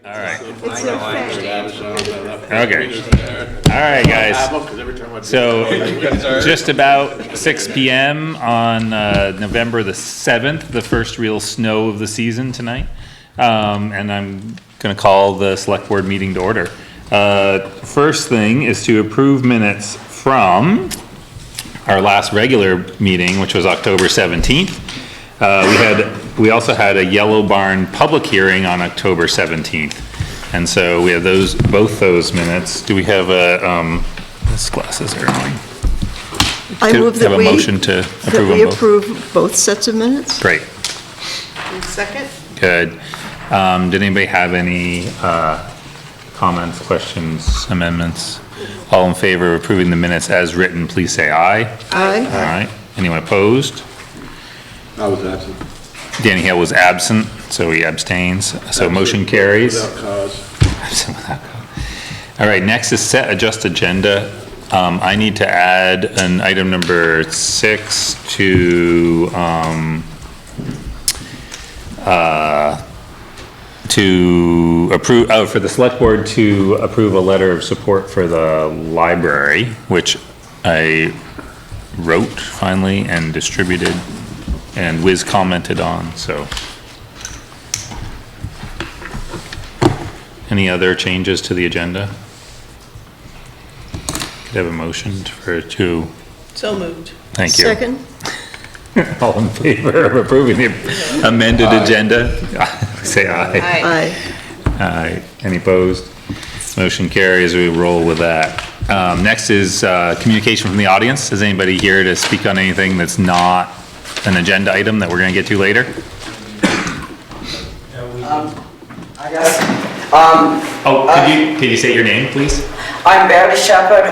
All right. It's okay. Okay. All right, guys. So just about 6 p.m. on November the 7th, the first real snow of the season tonight. And I'm going to call the select board meeting to order. First thing is to approve minutes from our last regular meeting, which was October 17th. We also had a Yellow Barn public hearing on October 17th. And so we have both those minutes. Do we have these glasses are annoying. I move that have a motion to approve them both? approve both sets of minutes. Great, Second? good. Did anybody have any comments, questions, amendments? All in favor of approving the minutes as written, please say aye. Aye. All right, anyone opposed? I was absent. Danny Hale was absent, so he abstains, so motion carries. Without cause. Absent without cause. All right, next is set adjust agenda. I need to add an item number 6 to approve, for the select board to approve a letter of support for the library, which I wrote finally and distributed. And Wiz commented on, so. Any other changes to the agenda? Could I have a motion to, So moved. thank you. Second? All in favor of approving the amended agenda? Say aye. Aye. Aye. Any opposed? Motion carries, we roll with that. Next is communication from the audience. Is anybody here to speak on anything that's not an agenda item that we're gonna get to later? I guess. Could you say your name, please? I'm Barry Shepherd.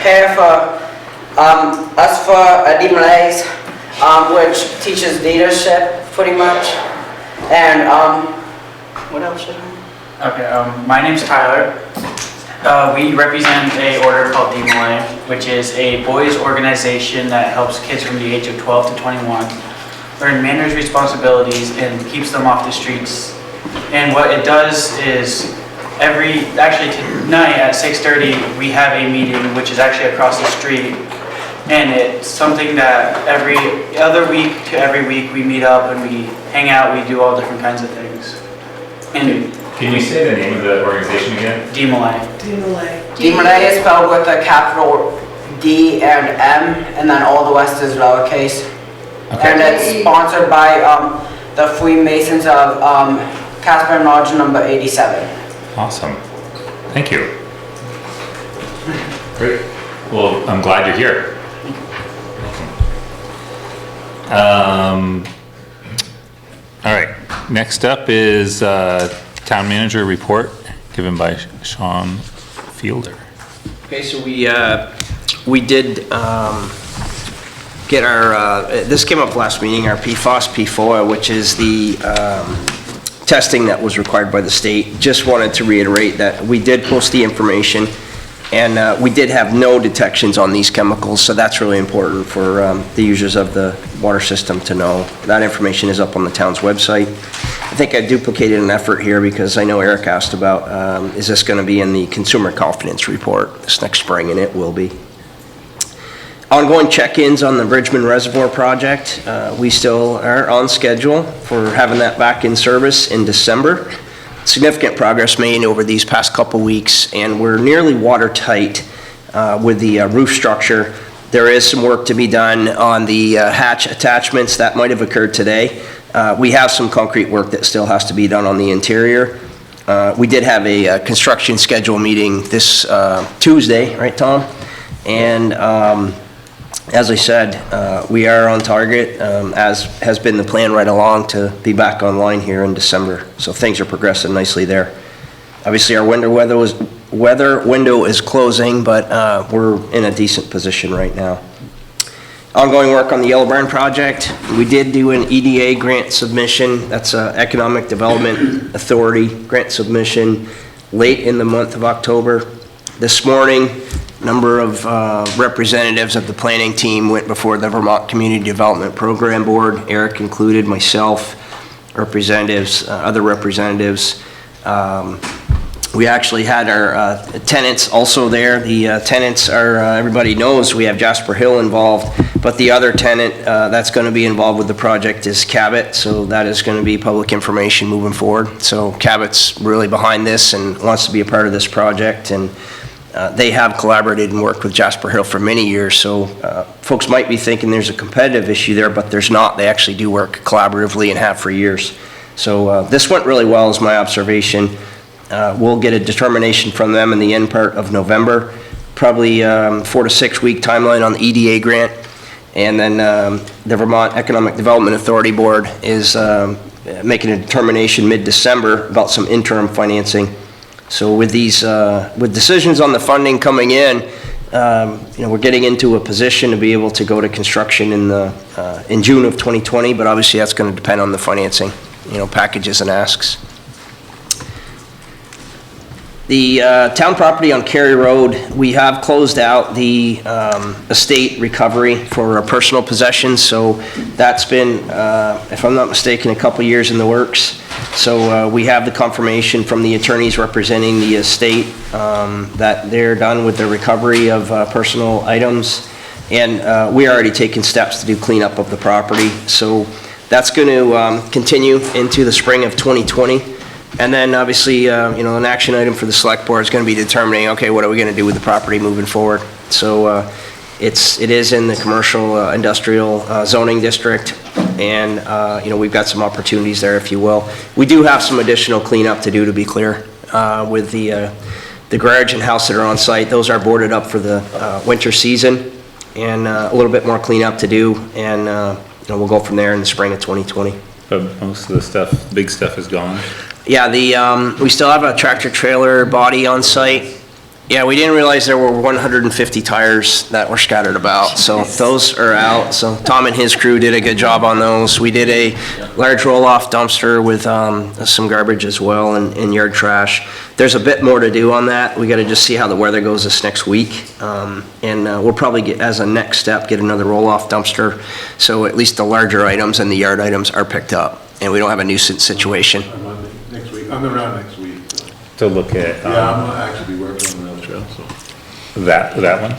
Here for us for DMLAs, which teaches leadership pretty much. And what else should I? Okay, my name's Tyler. We represent a order called DMLA, which is a boys organization that helps kids from the age of 12 to 21 learn manners, responsibilities, and keeps them off the streets. And what it does is actually tonight at 6:30, we have a meeting, which is actually across the street. And it's something that every other week to every week we meet up and we hang out, we do all different kinds of things. And Can you say the name of the organization again? DMLA. DMLA is spelled with a capital D and M, and then all the rest is lowercase. Okay. And it's sponsored by the Freemasons of Casper Lodge number 87. Awesome. Thank you. Great. Well, I'm glad you're here. All right, next up is town manager report given by Sean Fielder. Okay, so we did get our, this came up last meeting, our PFOS P4, which is the testing that was required by the state. Just wanted to reiterate that we did post the information, and we did have no detections on these chemicals, so that's really important for the users of the water system to know. That information is up on the town's website. I think I duplicated an effort here because I know Eric asked about, is this going to be in the consumer confidence report this next spring, and it will be. Ongoing check-ins on the Bridgman Reservoir project. We still are on schedule for having that back in service in December. Significant progress made over these past couple weeks, and we're nearly watertight with the roof structure. There is some work to be done on the hatch attachments. That might have occurred today. We have some concrete work that still has to be done on the interior. We did have a construction schedule meeting this Tuesday, right, Tom? And as I said, we are on target, as has been the plan right along, to be back online here in December. So things are progressing nicely there. Obviously, our weather window is closing, but we're in a decent position right now. Ongoing work on the Yellow Barn project. We did do an EDA grant submission. That's Economic Development Authority grant submission late in the month of October. This morning, a number of representatives of the planning team went before the Vermont Community Development Program Board, Eric included, myself, representatives, other representatives. We actually had our tenants also there. The tenants are, everybody knows we have Jasper Hill involved, but the other tenant that's going to be involved with the project is Cabot, so that is going to be public information moving forward. So Cabot's really behind this and wants to be a part of this project, and they have collaborated and worked with Jasper Hill for many years, so folks might be thinking there's a competitive issue there, but there's not. They actually do work collaboratively and have for years. So this went really well, is my observation. We'll get a determination from them in the end part of November, probably 4 to 6 week timeline on the EDA grant. And then the Vermont Economic Development Authority Board is making a determination mid-December about some interim financing. So with these, with decisions on the funding coming in, we're getting into a position to be able to go to construction in June of 2020, but obviously that's going to depend on the financing, packages and asks. The town property on Cary Road, we have closed out the estate recovery for our personal possessions, so that's been, if I'm not mistaken, a couple years in the works. So we have the confirmation from the attorneys representing the estate that they're done with the recovery of personal items, and we are already taking steps to do cleanup of the property. So that's going to continue into the spring of 2020. And then obviously, an action item for the select board is going to be determining, okay, what are we going to do with the property moving forward? So it is in the commercial industrial zoning district, and we've got some opportunities there, if you will. We do have some additional cleanup to do, to be clear, with the garage and house that are on site. Those are boarded up for the winter season, and a little bit more cleanup to do, and we'll go from there in the spring of 2020. But most of the stuff, big stuff is gone. Yeah, we still have a tractor trailer body on site. Yeah, we didn't realize there were 150 tires that were scattered about, so those are out. So Tom and his crew did a good job on those. We did a large roll-off dumpster with some garbage as well, and yard trash. There's a bit more to do on that. We gotta just see how the weather goes this next week. And we'll probably get, as a next step, get another roll-off dumpster, so at least the larger items and the yard items are picked up, and we don't have a nuisance situation. Next week, I'm around next week. So. To look at, Yeah, I'm gonna actually be working on the rail trail, so. that one.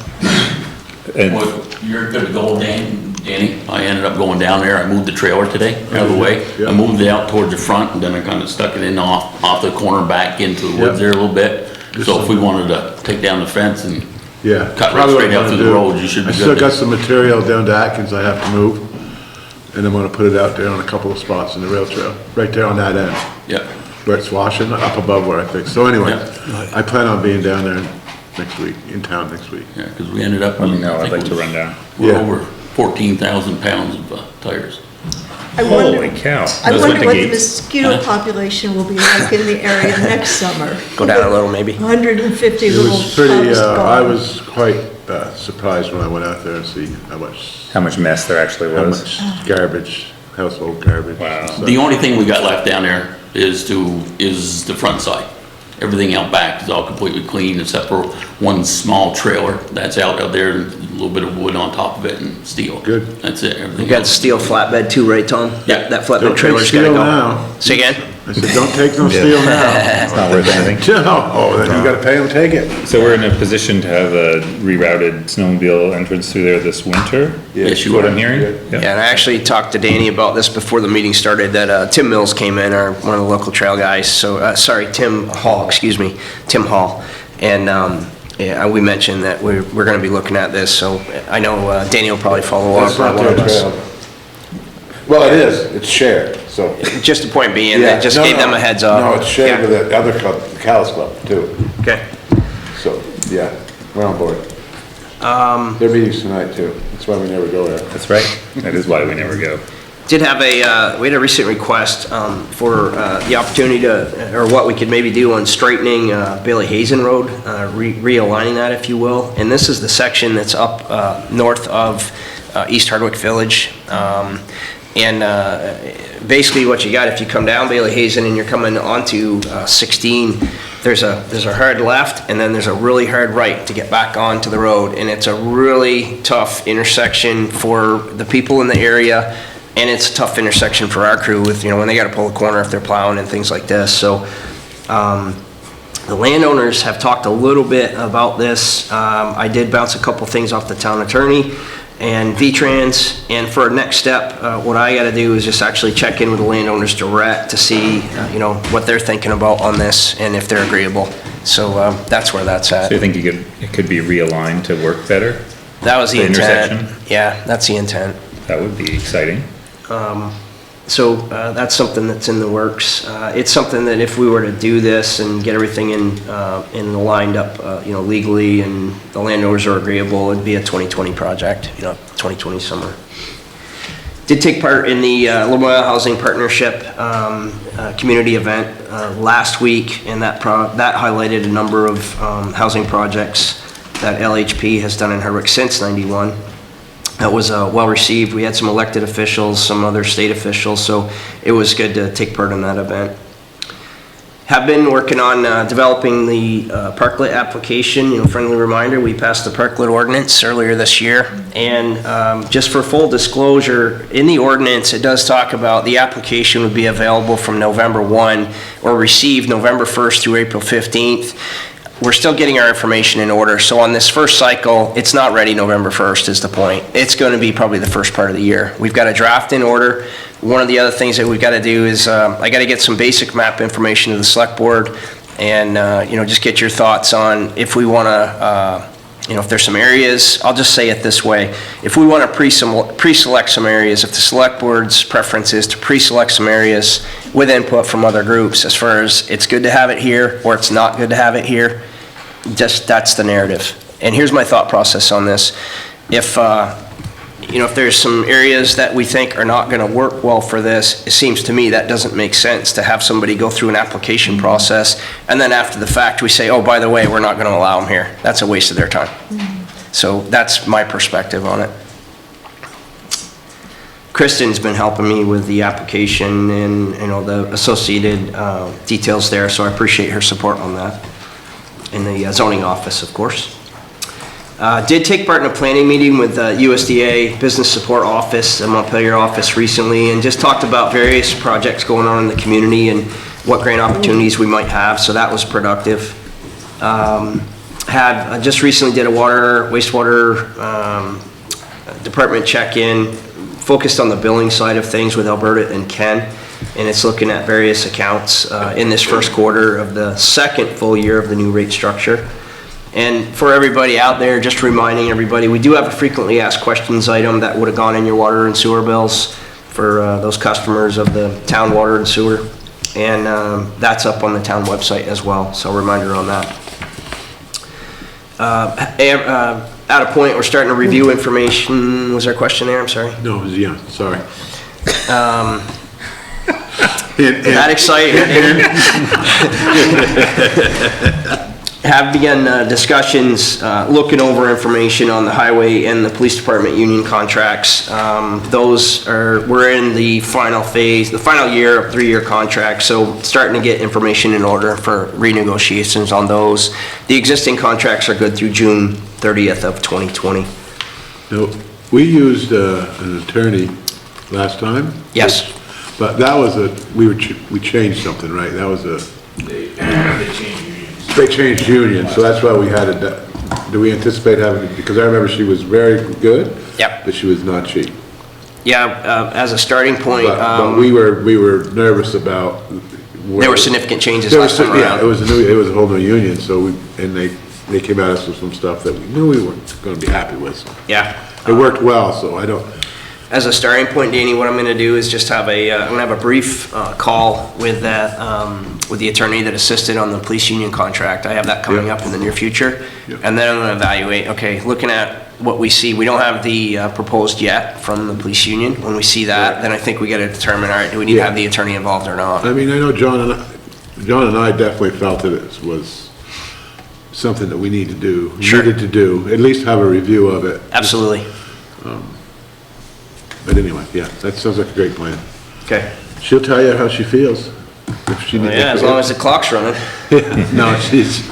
And Well, you're good to go, Danny. I ended up going down there. I moved the trailer today, out of the way. Yeah. I moved it out towards the front, and then I kind of stuck it in off the corner back into the woods Yeah. there a little bit. So if we wanted to take down the fence and Yeah. cut right probably what straight I'm out through gonna the do. road, you should be I good. still got some material down to Atkins I have to move, and I'm gonna put it out there on a couple of spots in the rail trail, right there on that end, Yeah. where it's washing, up above where I fixed. So anyway, Yeah. I plan on being down there next week, in town next week. Yeah, because we ended up. let me know, I I'd think like it to was- run down. We're Yeah. over 14,000 pounds of tires. I wonder, Holy cow. I Those went wonder to what the Gates. mosquito population will be like in the area next summer. Go down a little, maybe. 150 It little was pretty, tubs I gone. was quite surprised when I went out there and see How much mess there actually how was. much garbage, household garbage. Wow. and stuff. The only thing we got left down there is the front side. Everything out back is all completely clean except for one small trailer that's out there, and a little bit of wood on top of it and steel. Good. That's it, You everything got the else. steel flatbed too, right, Tom? Yeah. That flatbed Don't take trailer's gotta steel go. now. Say again? I said, don't take no steel now. It's not worth anything. No, oh, then you gotta pay them to take it. So we're in a position to have a rerouted snowmobile entrance through there this winter? Yes, you What are. I'm hearing? Yeah, and I actually talked to Danny about this before the meeting started, that Tim Mills came in, one of the local trail guys, so, sorry, Tim Hall, Tim Hall. And, yeah, we mentioned that we're gonna be looking at this, so I know Danny will probably follow up. That's not on one of their us. trail. Well, it is, it's shared, so. Just the point being, Yeah, that just no, gave them no. a heads up. No, it's shared Yeah. with the other club, the Callis Club, too. Okay. So, yeah, we're on board. Their meeting's tonight, too. That's why we never go there. That's right. That is why we never go. Did have we had a recent request for the opportunity to, or what we could maybe do on straightening Bailey Hazen Road, realigning that, if you will. And this is the section that's up north of East Hardwick Village. And basically what you got, if you come down Bailey Hazen and you're coming onto 16, there's a hard left and then there's a really hard right to get back onto the road. And it's a really tough intersection for the people in the area. And it's a tough intersection for our crew with, when they gotta pull a corner if they're plowing and things like this. So The landowners have talked a little bit about this. I did bounce a couple things off the town attorney and V-Trans, and for a next step, what I gotta do is just actually check in with the landowners direct to see, what they're thinking about on this and if they're agreeable. So, that's where that's at. So you think it could be realigned to work better? That was the The intent. intersection? Yeah, that's the intent. That would be exciting. So that's something that's in the works. It's something that if we were to do this and get everything in lined up, legally, and the landowners are agreeable, it'd be a 2020 project, 2020 summer. Did take part in the Lamoille Housing Partnership community event last week, and that highlighted a number of housing projects that LHP has done in Hardwick since '91. That was well received. We had some elected officials, some other state officials, so it was good to take part in that event. Have been working on developing the parklet application. Friendly reminder, we passed the parklet ordinance earlier this year. And just for full disclosure, in the ordinance, it does talk about the application would be available from November 1 or received November 1st through April 15th. We're still getting our information in order, so on this first cycle, it's not ready November 1st is the point. It's going to be probably the first part of the year. We've got a draft in order. One of the other things that we've got to do is, I got to get some basic map information to the select board and, just get your thoughts on if we want to, if there's some areas, I'll just say it this way. If we want to pre-select some areas, if the select board's preference is to pre-select some areas with input from other groups, as far as it's good to have it here or it's not good to have it here, just that's the narrative. And here's my thought process on this. If there's some areas that we think are not going to work well for this, it seems to me that doesn't make sense to have somebody go through an application process and then after the fact we say, oh, by the way, we're not going to allow them here. That's a waste of their time. So that's my perspective on it. Kristen's been helping me with the application and the associated details there, so I appreciate her support on that. In the zoning office, of course. Did take part in a planning meeting with the USDA Business Support Office, the Montpelier office recently, and just talked about various projects going on in the community and what grant opportunities we might have, so that was productive. Just recently did a wastewater department check-in, focused on the billing side of things with Alberta and Ken, and it's looking at various accounts in this first quarter of the second full year of the new rate structure. And for everybody out there, just reminding everybody, we do have a frequently asked questions item that would have gone in your water and sewer bills for those customers of the town water and sewer. And that's up on the town website as well, so a reminder on that. At a point, we're starting to review information. Was there a question there? I'm sorry. No, yeah, sorry. That exciting. Have begun discussions, looking over information on the highway and the police department union contracts. We're in the final phase, the final year of 3-year contracts, so starting to get information in order for renegotiations on those. The existing contracts are good through June 30th of 2020. No, we used an attorney last time. Yes. But that was we changed something, right? That was they changed union, so that's why we had it. Do we anticipate having, because I remember she was very good. Yep. But she was not cheap. Yeah, as a starting point. But we were nervous about. There were significant changes last time around. Yeah, it was a whole new union, so they came at us with some stuff that we knew we weren't gonna be happy with. So. Yeah. It worked well, so I don't. As a starting point, Danny, what I'm going to do is just have I'm going to have a brief call with with the attorney that assisted on the police union contract. I have that coming up in the near future. Yeah. And then I'm going to evaluate, okay, looking at what we see, we don't have the proposed yet from the police union. When we see that, then I think we got to determine, all right, do we need to have the attorney involved or not? I mean, I know John and I definitely felt that it was something that we need to do. Sure. Needed to do, at least have a review of it. Absolutely. But anyway, yeah, that sounds like a great plan. Okay. She'll tell you how she feels. If she Yeah, as long as the clock's running. No, she's,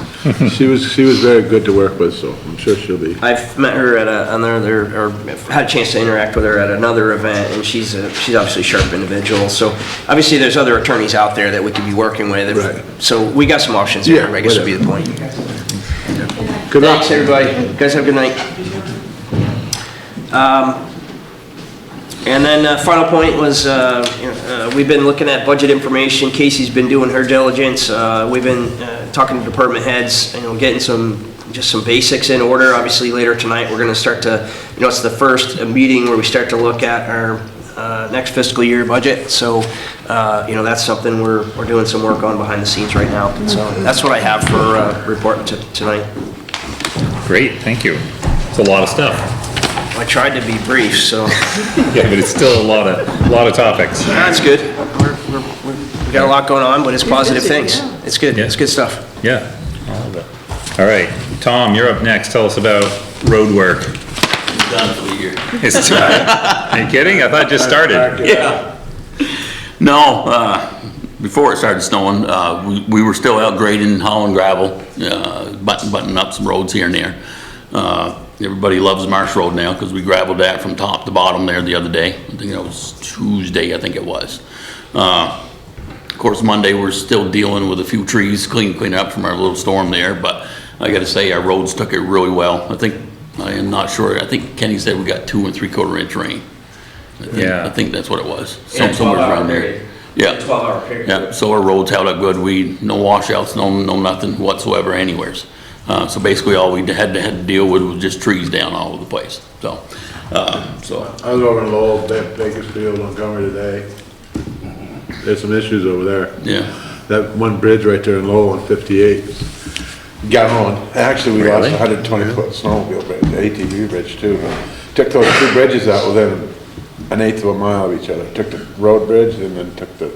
She was very good to work with, so I'm sure she'll be. I've met her at or had a chance to interact with her at another event, and she's obviously a sharp individual. So obviously there's other attorneys out there that we could be working with. Right. So we got some options here, I guess would be the point. Good luck. Thanks, everybody. You guys have a good night. And then final point was, we've been looking at budget information. Casey's been doing her diligence. We've been talking to department heads, getting just some basics in order. Obviously, later tonight, we're going to start to, it's the first meeting where we start to look at our next fiscal year budget. So, that's something we're doing some work on behind the scenes right now. So that's what I have for reporting tonight. Great, thank you. It's a lot of stuff. I tried to be brief, so. Yeah, but it's still a lot of topics. That's good. We got a lot going on, but it's positive things. It's good. Yeah. It's good stuff. Yeah. All of it. All right, Tom, you're up next. Tell us about road work. Done for the year. Are you kidding? I thought it just started. Yeah. No, before it started snowing, we were still out grading, hauling gravel, buttoning up some roads here and there. Everybody loves Marsh Road now because we gravelled that from top to bottom there the other day. I think it was Tuesday, I think it was. Of course, Monday we're still dealing with a few trees, cleaning up from our little storm there, but I gotta say our roads took it really well. I am not sure, I think Kenny said we got 2 3/4 inch rain. I think that's what it was. Somewhere around there. Yeah. 12-hour period. Yeah, so our roads held up good. No washouts, no nothing whatsoever anywheres. So basically all we had to deal with was just trees down all over the place. So. I was over in Lowell, Bakersfield, Montgomery today. There's some issues over there. Yeah. That one bridge right there in Lowell on 58 got on. Actually, we lost a 120-foot snowmobile bridge, ATV bridge too. Took those 2 bridges out within an eighth of a mile of each other. Took the road bridge and then took the,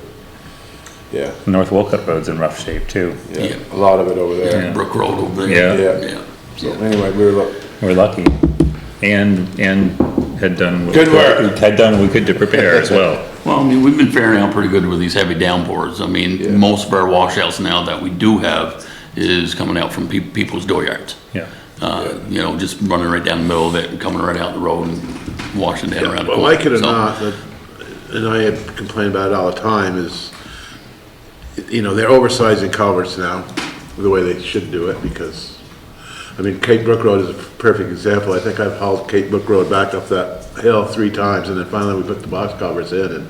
North Wolcott Road's in rough shape too. Yeah. a lot of it over there. Yeah. Brook Road over there. Yeah. Yeah. So anyway, We're lucky. And had done. Good work. Had done what we could to prepare as well. Well, I mean, we've been faring out pretty good with these heavy downpours. I mean, most of our washouts now that we do have is coming out from people's dooryards. Yeah. Just running right down the middle of it and coming right out the road and washing down around the well, corner. like it or So, not, and I have complained about it all the time, is, they're oversizing culverts now, the way they should do it, because, I mean, Cape Brook Road is a perfect example. I think I've hauled Cape Brook Road back up that hill 3 times, and then finally we put the box culverts in, and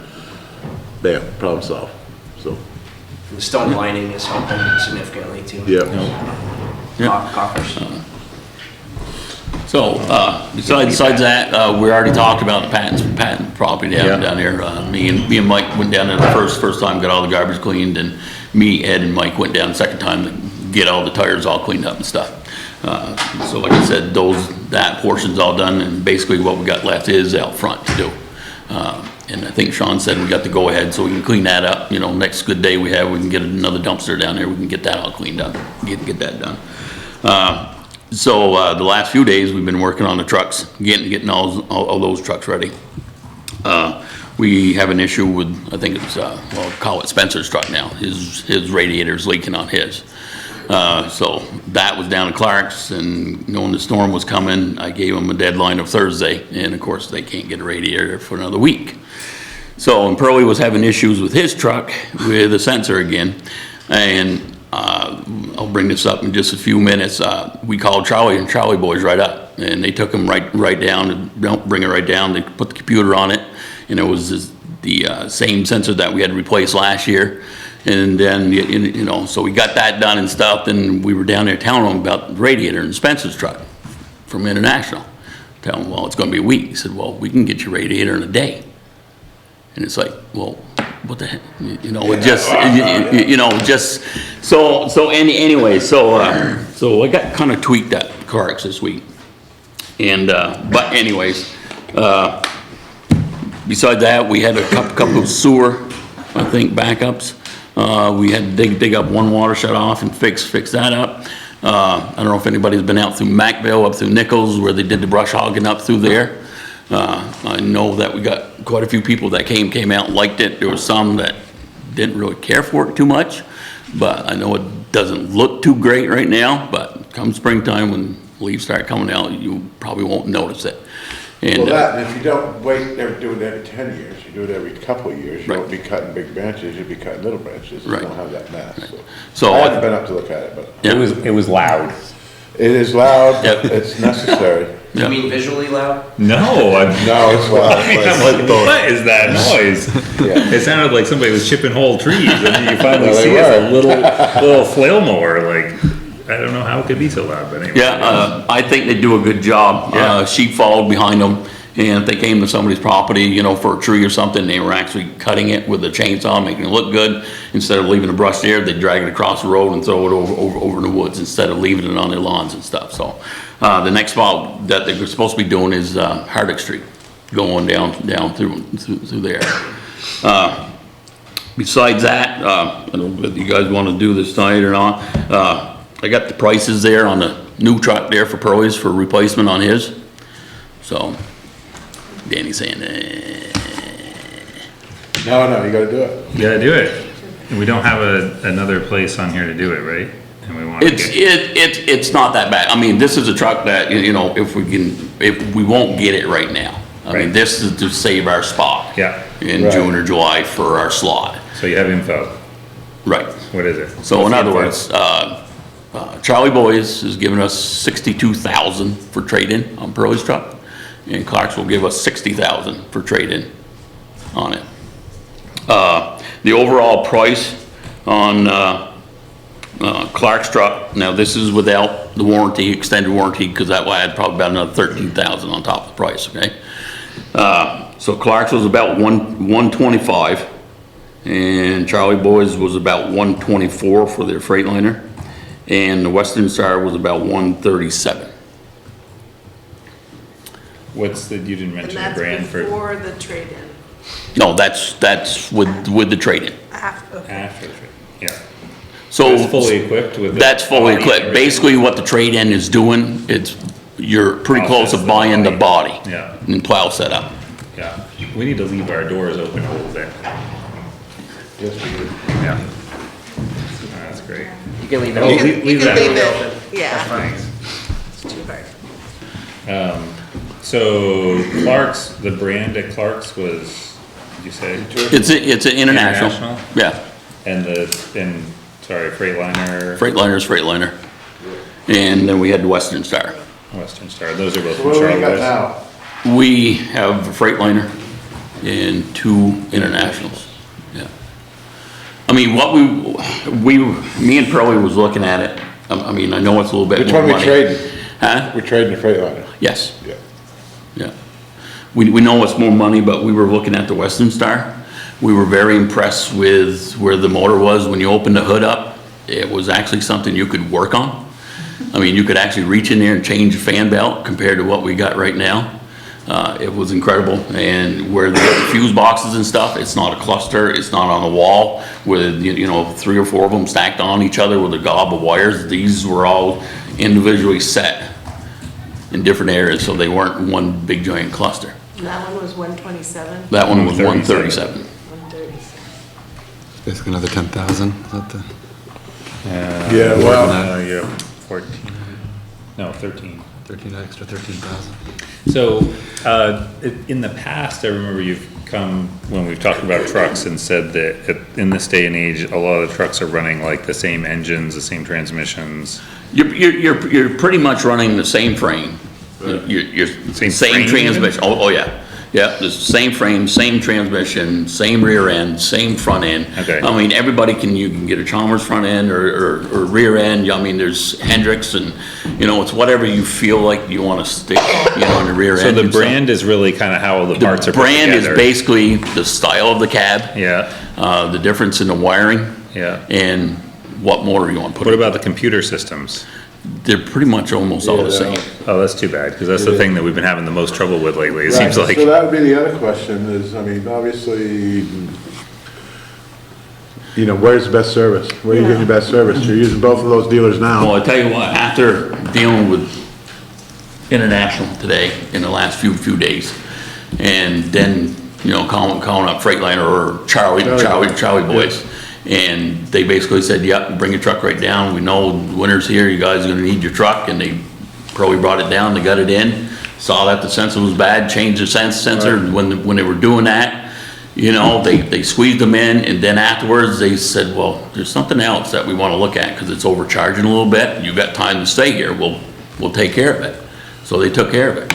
bam, problem solved, so, The stone lining is helping significantly too. yeah. Coffers. So, besides that, we already talked about the patent property down here. Me and Mike went down there the first time, got all the garbage cleaned, and me, Ed, and Mike went down the second time to get all the tires all cleaned up and stuff. So like I said, that portion's all done, and basically what we got left is out front to do. And I think Sean said we got to go ahead so we can clean that up. Next good day we have, we can get another dumpster down there, we can get that all cleaned up, get that done. So the last few days, we've been working on the trucks, getting all those trucks ready. We have an issue with, I think it's, call it Spencer's truck now. His radiator's leaking on his. So that was down at Clark's, and knowing the storm was coming, I gave them a deadline of Thursday, and of course, they can't get a radiator for another week. So, and Pearlie was having issues with his truck with a sensor again, and I'll bring this up in just a few minutes. We called Charlie and Charlie boys right up, and they took him right down, and don't bring it right down. They put the computer on it, and it was the same sensor that we had replaced last year. And then, so we got that done and stuff, and we were down there telling them about the radiator in Spencer's truck from International. Tell them, well, it's gonna be a week. He said, well, we can get your radiator in a day. And it's like, well, what the heck, anyway, so I got kind of tweaked at Clark's this week. And, but anyways, besides that, we had a couple of sewer, I think, backups. We had to dig up one water shut off and fix that up. I don't know if anybody's been out through Macville, up through Nichols, where they did the brush hogging up through there. I know that we got quite a few people that came out and liked it. There was some that didn't really care for it too much, but I know it doesn't look too great right now, but come springtime when leaves start coming out, you probably won't notice it. And, Well, that, and if you don't do it every 10 years, you do it every couple of years, you Right. won't be cutting big branches, you'll be cutting little branches, you Right. don't have that mass, so. So- I haven't been up to look at it, but Yeah. It was loud. it is loud, Yep. but it's necessary. Yeah. You mean visually loud? No, I'm. No, it's loud. I'm like, what is that noise? Yeah. It sounded like somebody was chipping whole trees, and then you finally Well, they see it's a were. little flail mower, like, I don't know how it could be so loud, but anyway. Yeah, I think they do a good job. Yeah. Sheep followed behind them, and if they came to somebody's property, you know, for a tree or something, they were actually cutting it with a chainsaw, making it look good. Instead of leaving the brush there, they drag it across the road and throw it over in the woods instead of leaving it on their lawns and stuff, so. The next spot that they're supposed to be doing is, Hardwick Street, going down through there. Besides that, I don't know if you guys wanna do this tonight or not, I got the prices there on the new truck there for Pearlie's for replacement on his. So, Danny's saying, No, you gotta do it. You gotta do it. And we don't have another place on here to do it, right? And we want to it's not that bad. I mean, this is a truck that, you know, if we won't get it right now. I mean, Right. this is to save our spot. Yeah. In Right. June or July for our slot. So you have info. Right. What is it? So What's in the other info? words, Charlie Boys is giving us 62,000 for trade-in on Pearlie's truck, and Clark's will give us 60,000 for trade-in on it. The overall price on Clark's truck, now this is without the warranty, extended warranty, because that would add probably about another 13,000 on top of the price, okay? So Clark's was about 125, and Charlie Boys was about 124 for their Freightliner, and the Western Star was about 137. What's the, you didn't And mention the that's brand for before the trade-in. No, that's with the trade-in. After, okay. after the trade? Yeah. So It's fully equipped with. the that's fully body and equipped. everything? Basically, what the trade-in is doing, you're pretty Oh, close to that's the buying the body. body. Yeah. And plow setup. Yeah. We need to leave our doors open a little bit. Yes, we do. Yeah. That's great. You can leave it Oh, open. leave that leave open. it, yeah, Thanks. it's too hard. So Clark's, the brand at Clark's was, did you say? It's an international. International? Yeah. And Freightliner, Freightliner's Freightliner. And then we had the Western Star. Western Star, those are both So from what do we got Charlotte. now? We have a Freightliner and 2 internationals. Yeah. I mean, me and Pearlie was looking at it. I mean, I know it's a little bit Which more one we money. trading? Huh? We're trading the Freightliner. Yes. Yeah. Yeah. We know it's more money, but we were looking at the Western Star. We were very impressed with where the motor was when you opened the hood up. It was actually something you could work on. I mean, you could actually reach in there and change the fan belt compared to what we got right now. It was incredible. And where they got the fuse boxes and stuff, it's not a cluster, it's not on a wall with, 3 or 4 of them stacked on each other with a gob of wires. These were all individually set in different areas, so they weren't one big giant cluster. And that one was 127, That one was 137. 137. 137. Basically another 10,000, is that the? Yeah, well, You're 14, no, 13. 13, extra 13,000. So, in the past, I remember you've come, when we've talked about trucks and said that in this day and age, a lot of the trucks are running like the same engines, the same transmissions. You're pretty much running the same frame. You're Same same frame transmission. Oh, yeah. Yeah, the same frame, same transmission, same rear end, same front end. Okay. I mean, you can get a Chalmers front end or rear end. I mean, there's Hendricks and, it's whatever you feel like you want to stick, in the rear So end. the and stuff. brand is really kind of how the parts are The put brand is together. basically the style of the cab. Yeah, The difference in the wiring. yeah. And what motor you want to put What in. about the computer systems? They're pretty much almost all the Yeah, same. Oh, that's too bad, because that's the thing that we've been having the most trouble with lately. It right, seems like, so that would be the other question is, I mean, obviously, where's the best service? Where are you getting the best service? You're using both of those dealers Well, now. I tell you what, after dealing with International today in the last few days, and then, calling up Freightliner or Charlie Boys, And they basically said, yep, bring your truck right down. We know winter's here, you guys are gonna need your truck. And they probably brought it down, they got it in, saw that the sensor was bad, changed the sensor. When they were doing that, you know, they squeezed them in, and then afterwards they said, well, there's something else that we wanna look at, cause it's overcharging a little bit. You got time to stay here, we'll take care of it. So they took care of it,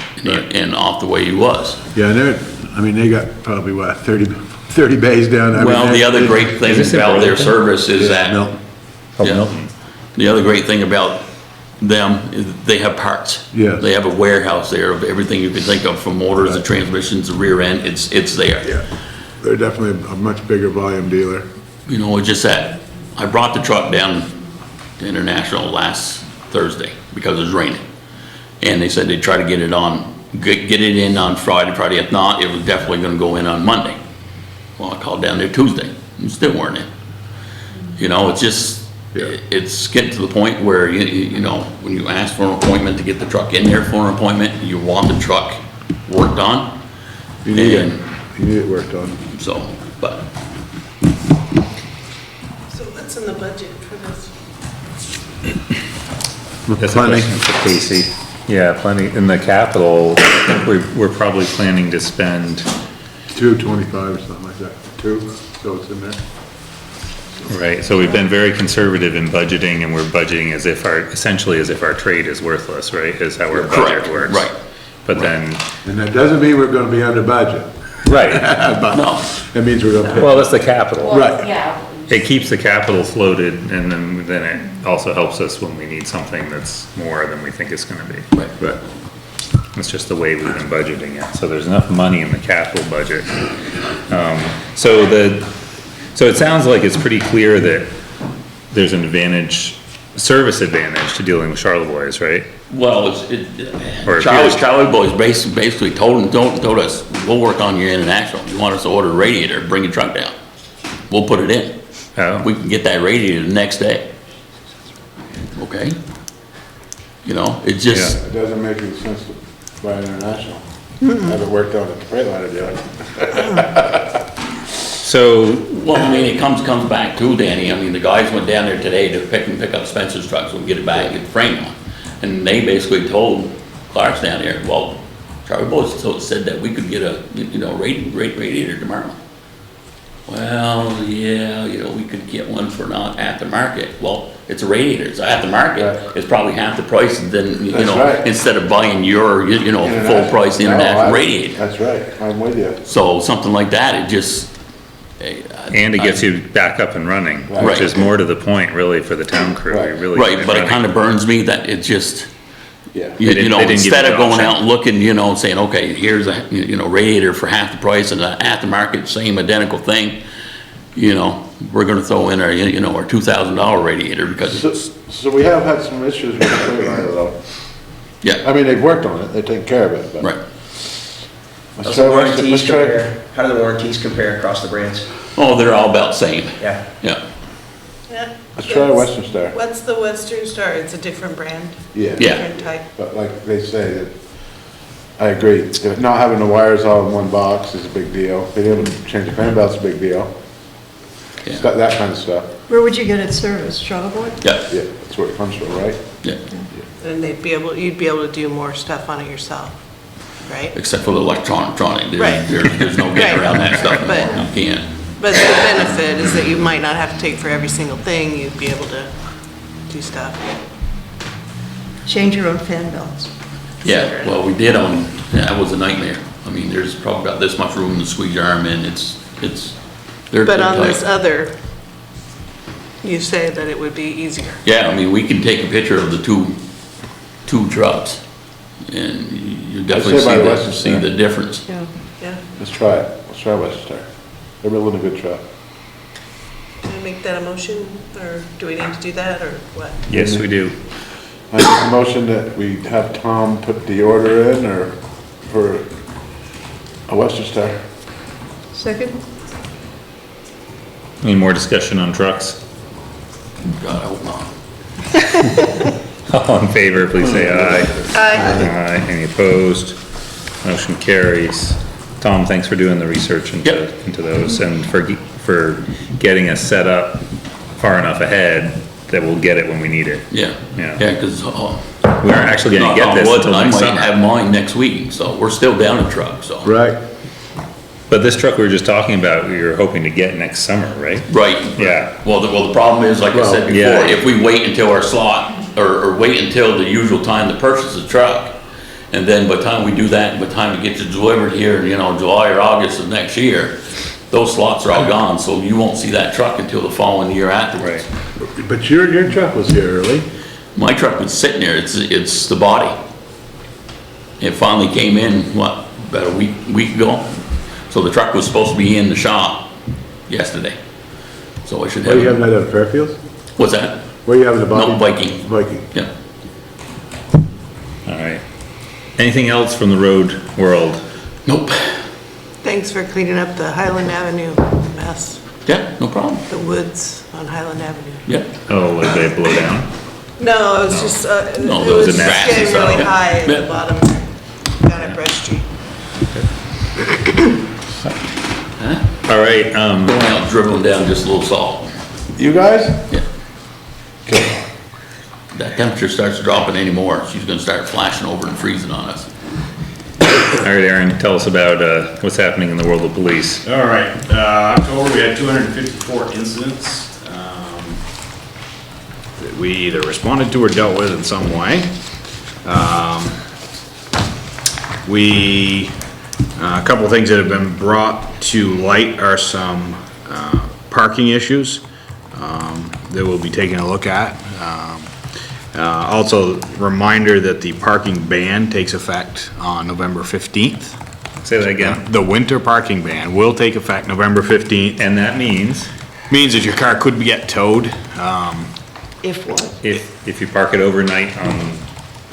and off the way he was. Yeah, they got probably, what, 30 bays down. I mean, Well, the other great thing about their service is that, Milton. yeah, the other great thing about them is they have parts. Yeah. They have a warehouse there of everything you can think of, from motors to transmissions, the rear end, it's there. Yeah, they're definitely a much bigger volume dealer. You know, it's just that, I brought the truck down to International last Thursday because it was raining. And they said they'd try to get it it in on Friday. If not, it was definitely gonna go in on Monday. Well, I called down there Tuesday, and still weren't in. You know, it's just, it's getting to the point where, you know, when you ask for an appointment to get the truck in there for an appointment, you want the truck worked on. You need it worked on. So, but, So what's in the budget for this? Plenty. Casey. Yeah, plenty. In the capital, I think we're probably planning to spend, 225 or something like that, so it's in there. right, so we've been very conservative in budgeting, and we're budgeting essentially as if our trade is worthless, right? Is how our budget correct, works. right. But then, And that doesn't mean we're gonna be under budget. right, But no, it means we're gonna pay. well, that's the capital. Right. Yeah. It keeps the capital floated, and then it also helps us when we need something that's more than we think it's gonna be. Right. But it's just the way we've been budgeting it, so there's enough money in the capital budget. So it sounds like it's pretty clear that there's an advantage, service advantage to dealing with Charlevoix, right? well, Or Charlie Boys basically told us, we'll work on your International. You want us to order a radiator, bring your truck down. We'll put it in. Oh. We can get that radiator the next day. Okay? You know, it just, It doesn't make any sense to buy International. Have it worked out at the Freightliner dealer. So, well, I mean, it comes back to, Danny, I mean, the guys went down there today to pick up Spencer's truck so we can get it back and get the frame on. And they basically told Clark's down there, well, Charlie Boys said that we could get a, you know, radiator tomorrow. Well, yeah, you know, we could get one for not at the market. Well, it's a radiator, it's at the market, Right. it's probably half the price than, you That's know, right. instead of buying your, you know, full price International radiator. That's right, I'm with you. So something like that, it just. and it gets you back up and running, which Right. is more to the point, really, for the town crew. We Right. really get Right, but it running. kind of burns me that it just, Yeah. you know, they didn't give instead you of the going option. out and looking, you know, saying, okay, here's a, you know, radiator for half the price and at the market, same identical thing, you know, we're gonna throw in our, you know, our $2,000 radiator because it's, So we have had some issues with the Freightliner though. yeah, I mean, they've worked on it, they've taken care of it, but. right. Let's How's try the Western- warranties let's try- compare? How do the warranties compare across the brands? Oh, they're all about the same, Yeah. yeah, Yeah. Let's try Western Star. What's the Western Star? It's a different brand, yeah, different type. But like they say, that I agree, that not having the wires all in one box is a big deal. Being able to change the fan belt's a big deal. yeah, That kind of stuff. Where would you get it serviced, Charlevoix? yeah, Yeah, that's where it comes from, right? yeah, And you'd be able to do more stuff on it yourself, right? except for the electronic, Right. there's no getting around that stuff But- anymore, you can't. But the benefit is that you might not have to take for every single thing, you'd be able to do stuff. Change your own fan belts. Yeah, well, we did that was a nightmare. I mean, there's probably about this much room to squeeze your arm in, they're But on tight. this other, you say that it would be easier. Yeah, I mean, we can take a picture of the two trucks, and you definitely say by the Western see Star. the difference. Yeah. Yeah. Let's try it. Let's try Western Star. They're building a good truck. Can I make that a motion, or do we need to do that, or what? Yes, we do. I make a motion that we have Tom put the order in, or for a Western Star. Second? Any more discussion on trucks? God, I hope not. All in favor, please say aye. Aye. Aye. Any opposed? Motion carries. Tom, thanks for doing the research into Yep. those, and for getting us set up far enough ahead that we'll get it when we need it. Yeah, Yeah. yeah, because, We aren't actually gonna get this until I next might have summer. mine next week, so we're still down a truck, so. Right. But this truck we were just talking about, we were hoping to get next summer, right? Right. Yeah. Well, the problem is, like I said Well, before, yeah. if we wait until our slot, or wait until the usual time to purchase the truck, and then by the time we do that, and by the time it gets delivered here, you know, July or August of next year, those slots are all gone, so you won't see that truck until the following year afterwards. But your truck was here early. My truck was sitting there, it's the body. It finally came in, what, about a week ago? So the truck was supposed to be in the shop yesterday. So I should Where have. you having that at Fairfield? What's that? Where you having the body? No, Viking. Viking. Yeah. All right. Anything else from the road world? Nope. Thanks for cleaning up the Highland Avenue mess, Yeah, no problem. the woods on Highland Avenue. Yeah. Oh, did they blow down? No, it was just, it No, was those just are grass and getting stuff. really high at the Yeah. bottom, down at Bread Street. All right, Going out dribbling down just a little salt. You guys? Yeah. That temperature starts dropping anymore, she's gonna start flashing over and freezing on us. all right, Aaron, tell us about, what's happening in the world of police. All right, October, we had 254 incidents that we either responded to or dealt with in some way. A couple of things that have been brought to light are some parking issues that we'll be taking a look at. Also, reminder that the parking ban takes effect on November 15th. Say that again. The winter parking ban will take effect November 15th. And that means Means that your car could get towed If what? if you park it overnight on,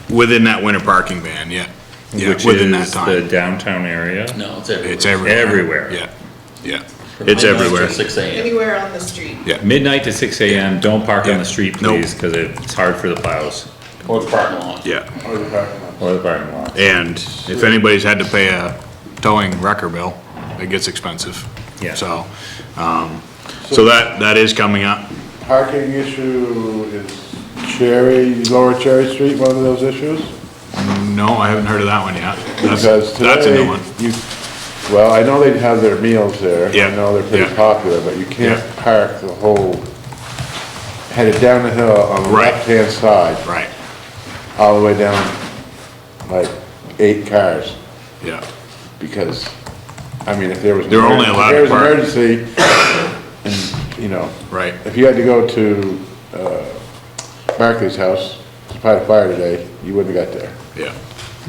within that winter parking ban, yeah. Yeah, which within that is the time. downtown area? No, it's everywhere. It's everywhere. Everywhere. Yeah, yeah. It's everywhere. 6 a.m. Anywhere on the street. Midnight to 6 a.m., don't park on the street, Nope. please, because it's hard for the plows Or the parking lot. Yeah. or the parking lot. And if anybody's had to pay a towing wrecker bill, it gets expensive. Yeah. So, so that is coming up. Parking issue is Lower Cherry Street, one of those issues? No, I haven't heard of that one yet. Because That's a today, new one. well, I know they have their meals there. Yeah, I know they're pretty yeah. popular, but you can't Yeah. park the whole, headed down the hill on the Right. left-hand side, Right, all the way down, like 8 cars. yeah. Because, I mean, if there was. They're only allowed to park- If there was an emergency, and, you know. Right. If you had to go to, Barclay's house to fight a fire today, you wouldn't have got there. Yeah.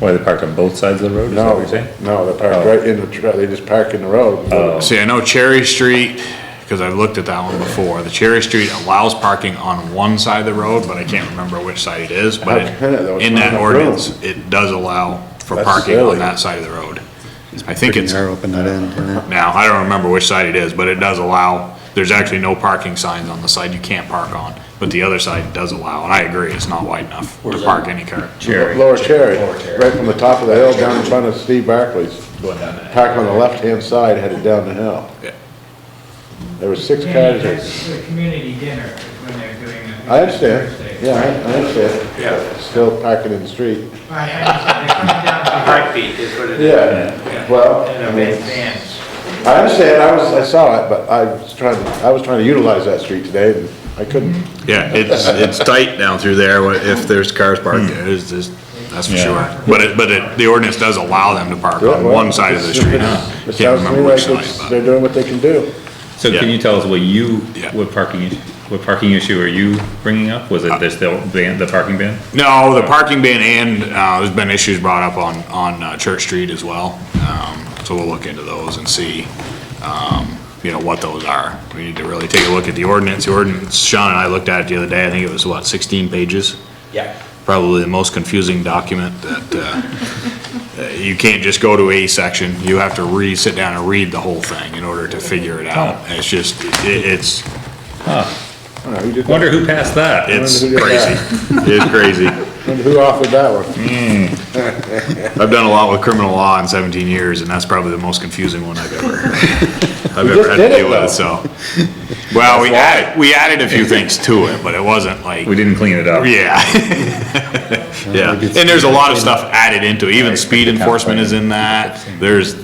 Why, they park on both sides of the road, is that what No, you're saying? no, they park right in the, they just park in the road. See, I know Cherry Street, because I've looked at that one before, the Cherry Street allows parking on one side of the road, but I can't remember which side it is, but How can it, though? It's in not that enough ordinance, room. it does allow for That's parking silly. on that side of the road. I think Pretty it's, narrow, open that end, isn't it? now, I don't remember which side it is, but it does allow, there's actually no parking signs on the side you can't park on, but the other side does allow, and I agree, it's not wide enough to park any car. Lower Cherry, right from the top of the hill down in front of Steve Barclay's. Park on the left-hand side headed down the hill. Yeah. There were 6 cars there. The community dinner when they're doing it. I understand, yeah, I understand. Yeah. Still parking in the street. I understand, they're coming down to Heartbeat is what it is. Yeah, well, in I a mean, big van. I understand, I saw it, but I was trying to utilize that street today, and I couldn't. Yeah, it's tight down through there if there's cars parked there, that's for Yeah. sure. But the ordinance does allow them to park on one side of the street. It Can't sounds to me remember like which side, but. they're doing what they can do. So can Yeah. you tell us Yeah. what parking issue are you bringing up? Was it this, the parking ban? No, the parking ban and, there's been issues brought up on Church Street as well. So we'll look into those and see, what those are. We need to really take a look at the ordinance. The ordinance, Sean and I looked at it the other day, I think it was, 16 pages? Yeah. Probably the most confusing document that, you can't just go to a section. You have to sit down and read the whole thing in order to figure it out. It's just, it's Wonder who passed that? It's who did crazy. It's crazy. And who offered that one? I've done a lot with criminal law in 17 years, and that's probably the most confusing one I've ever heard. I've ever had to deal with, so. Well, we added a few things to it, but it wasn't like. We didn't clean it up. Yeah. Yeah, and there's a lot of stuff added into it, even speed enforcement is in that. There's,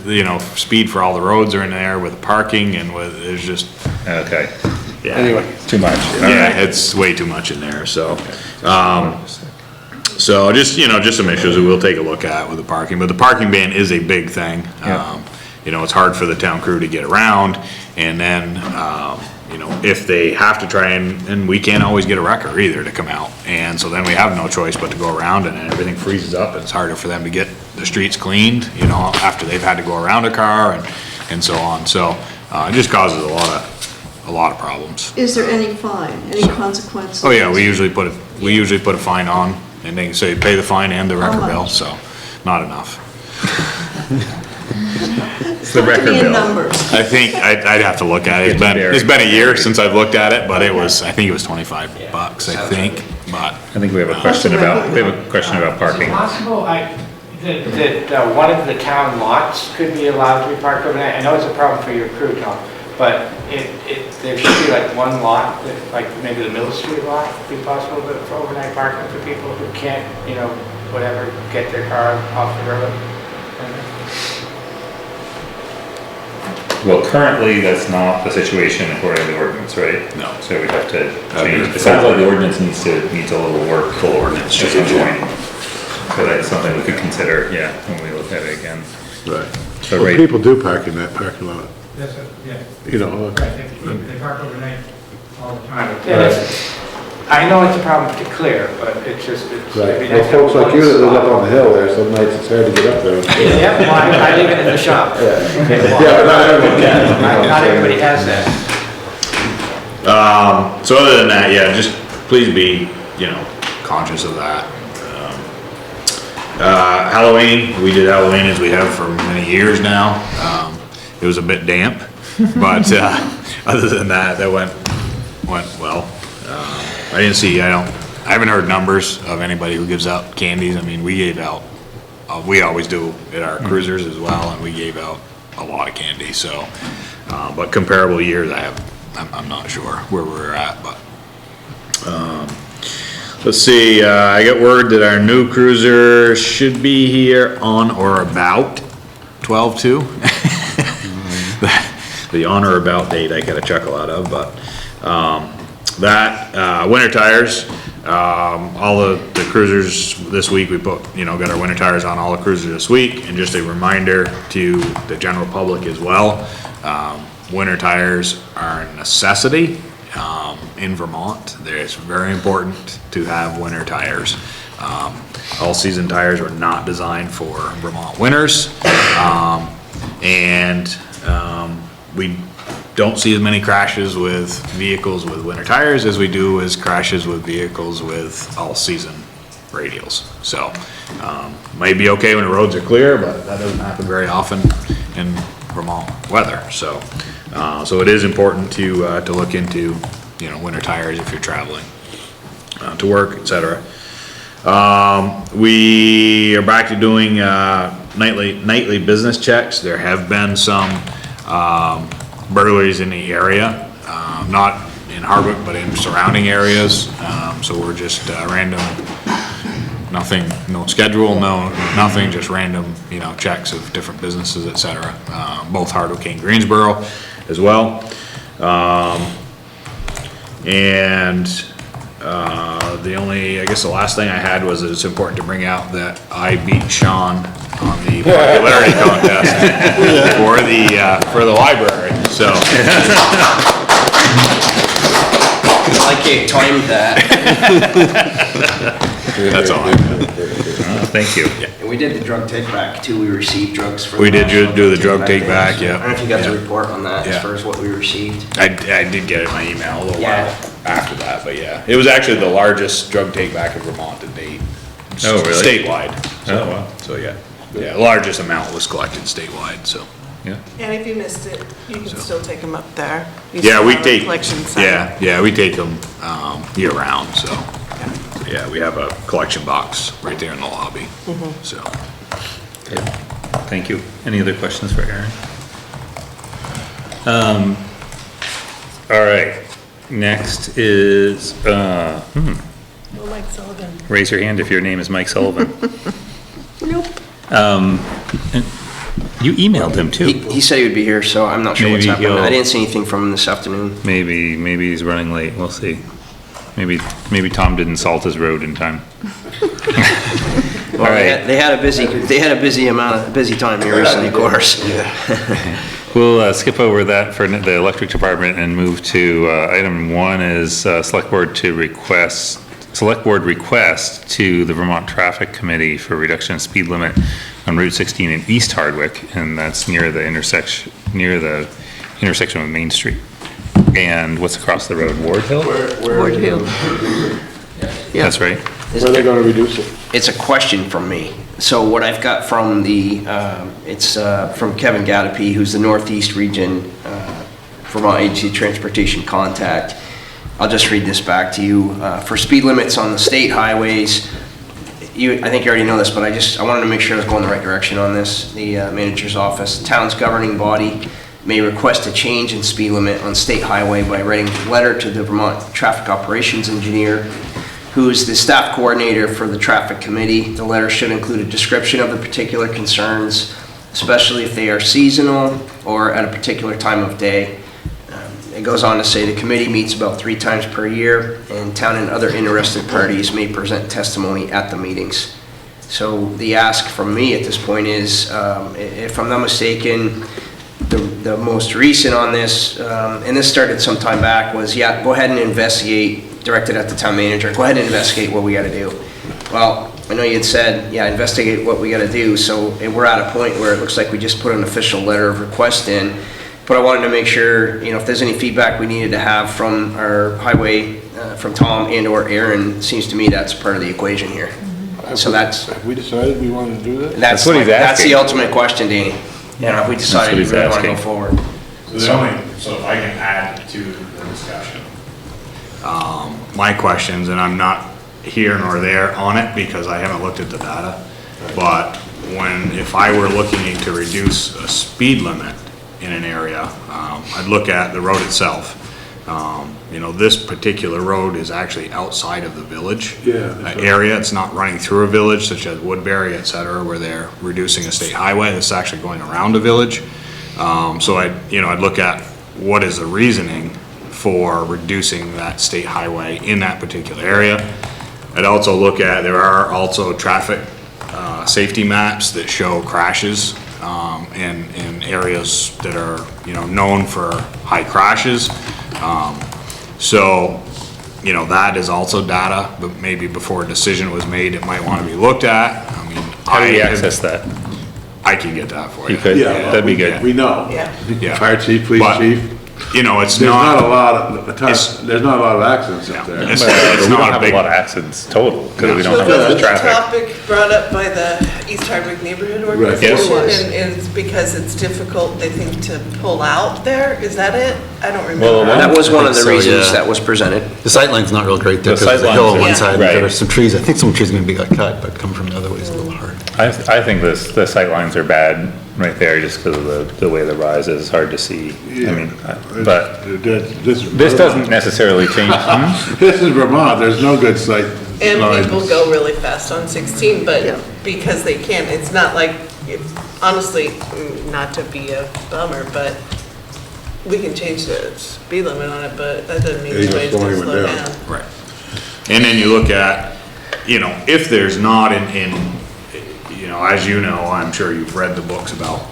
speed for all the roads are in there with parking and there's just. Okay. Yeah. Anyway. Too much. Yeah, it's way too much in there, so. So just, just some issues that we'll take a look at with the parking, but the parking ban is a big thing. Yeah. It's hard for the town crew to get around, and then, if they have to try and we can't always get a wrecker either to come out. And so then we have no choice but to go around, and then everything freezes up. It's harder for them to get the streets cleaned, after they've had to go around a car and so on. So, it just causes a lot of problems. Is there any fine, any consequences? Oh, yeah, we usually put a fine on, and they say pay the fine and the wrecker bill, so, not enough. It's the record In bill. numbers. I think, I'd have to look at it, it's been a year since I've looked at it, but I think it was $25, I think, but. I think we have a question about parking. Is it possible, that one of the town lots could be allowed to be parked overnight? I know it's a problem for your crew, Tom, but there should be like one lot, like maybe the Middle Street lot, would be possible for overnight parking for people who can't, whatever, get their car off the road. Well, currently, that's not the situation according to the ordinance, right? No. So we'd have to change, it sounds like the ordinance needs a little work. Full ordinance At some change. point. So that's something we could consider, yeah, when we look at it again. Right. So Well, right, people do park in that parking lot, That's yeah. Right. They park overnight all the time. I know it's a problem to clear, but it's just, Right, well, folks like you that live up on the hill there, some nights it's hard to get up there. Yeah, well, I leave it in the shop. Yeah, but not everyone can. Not everybody has that. So other than that, yeah, just please be, conscious of that. Halloween, we did Halloween as we have for many years now. It was a bit damp, but, other than that, that went well. I haven't heard numbers of anybody who gives out candies. I mean, we gave out, we always do at our cruisers as well, and we gave out a lot of candy, so. But comparable years, I'm not sure where we're at, but. Let's see, I got word that our new cruiser should be here on or about 12/2. The on or about date I got a chuckle out of, but, winter tires, all the cruisers this week, we got our winter tires on all the cruisers this week, and just a reminder to the general public as well, winter tires are a necessity, in Vermont. It's very important to have winter tires. All-season tires were not designed for Vermont winters, we don't see as many crashes with vehicles with winter tires as we do as crashes with vehicles with all-season radials. So, might be okay when the roads are clear, but that doesn't happen very often in Vermont weather. So, so it is important to look into, winter tires if you're traveling to work, etc. We are back to doing nightly business checks. There have been some burglaries in the area, not in Hardwick, but in surrounding areas. So we're just random, nothing, no schedule, nothing, just random, checks of different businesses, etc. Both Hardwick and Greensboro as well. I guess the last thing I had was that it's important to bring out that I beat Sean on the popularity contest for the library, so. Like you timed that. That's all I got. thank you. And we did the drug take back too. We received drugs for. We did do the drug take back, yeah. I don't know if you got the Yeah. report on that Yeah. as far as what we received. I did get it in my email a little Yeah. while after that, but yeah. It was actually the largest drug take back in Vermont to date. Oh, really? Statewide. Oh, wow. So, yeah. Yeah, largest amount was collected statewide, so. Yeah. And if you missed it, you can still take them up there. You Yeah, still we have a take, collection center. yeah, we take them, year round, so. Yeah, we have a collection box right there in the lobby, so. Thank you. Any other questions for Aaron? All right, next is, Oh, Mike Sullivan. raise your hand if your name is Mike Sullivan. Nope. You emailed him too. He said he would be here, so I'm not sure what's Maybe happening. he'll- I didn't see anything from him this afternoon. Maybe he's running late, we'll see. Maybe Tom didn't salt his road in time. Well, All right. they had a busy time here recently, of course. We'll skip over that for the electric department and move to, item 1 is, select board request to the Vermont Traffic Committee for reduction of speed limit on Route 16 in East Hardwick, and that's near the intersection with Main Street. And what's across the road, Ward Hill? Ward Hill. That's right. Where are they gonna reduce it? It's a question from me. So what I've got from it's from Kevin Gadapy, who's the Northeast Region Vermont Agency of Transportation contact. I'll just read this back to you. For speed limits on the state highways, I think you already know this, but I wanted to make sure I was going the right direction on this. The manager's office, the town's governing body may request a change in speed limit on state highway by writing a letter to the Vermont Traffic Operations Engineer, who is the staff coordinator for the traffic committee. The letter should include a description of the particular concerns, especially if they are seasonal or at a particular time of day. It goes on to say the committee meets about 3 times per year, and town and other interested parties may present testimony at the meetings. So the ask from me at this point is, if I'm not mistaken, the most recent on this, and this started some time back, was, yeah, go ahead and investigate, directed at the town manager, go ahead and investigate what we gotta do. Well, I know you had said, yeah, investigate what we gotta do, so we're at a point where it looks like we just put an official letter of request in, but I wanted to make sure, if there's any feedback we needed to have from our highway, from Tom and or Aaron, it seems to me that's part of the equation here. So Have we decided we wanted to do that? That's what he's That's the asking. ultimate question, Danny. If we decided we he's really want to go asking. forward. So if I can add to the discussion. My questions, and I'm not here nor there on it because I haven't looked at the data, but if I were looking to reduce a speed limit in an area, I'd look at the road itself. This particular road is actually outside of the village area. It's not running through a village such as Woodbury, et cetera, where they're reducing a state highway. It's actually going around a village. So I'd look at what is the reasoning for reducing that state highway in that particular area. I'd also look at, there are also traffic safety maps that show crashes in areas that are, known for high crashes. That is also data, but maybe before a decision was made, it might want to be looked at. How do you access that? I can get that for you. You could? Yeah, That'd be good. We know. Yeah. Fire chief, police But, chief. It's There's not a not, lot of accidents up there. it's We don't not a have a big, lot of accidents total, because we don't have Was the the traffic. topic brought up by the East Hardwick Neighborhood Organization? Yes. And it's because it's difficult, they think, to pull out there? Is that it? I don't Well, remember. That was one of the so, reasons yeah. that was presented. The sightline's not real great there The because there's a hill on sightline's- one Yeah. side, Right. and there's some trees. I think some trees are gonna be got cut, but coming from the other way is a little hard. I think the sightlines are bad right there, just because of the way the rise is, hard to see. But this doesn't necessarily change. This is Vermont, there's no good sight And lines. people go really fast on 16, but Yeah. because they can, it's not like, honestly, not to be a bummer, but we can change the speed limit on it, but that doesn't mean Yeah, you anybody's just gonna slow slow anyone down. down. right. And then you look at, if there's not as I'm sure you've read the books about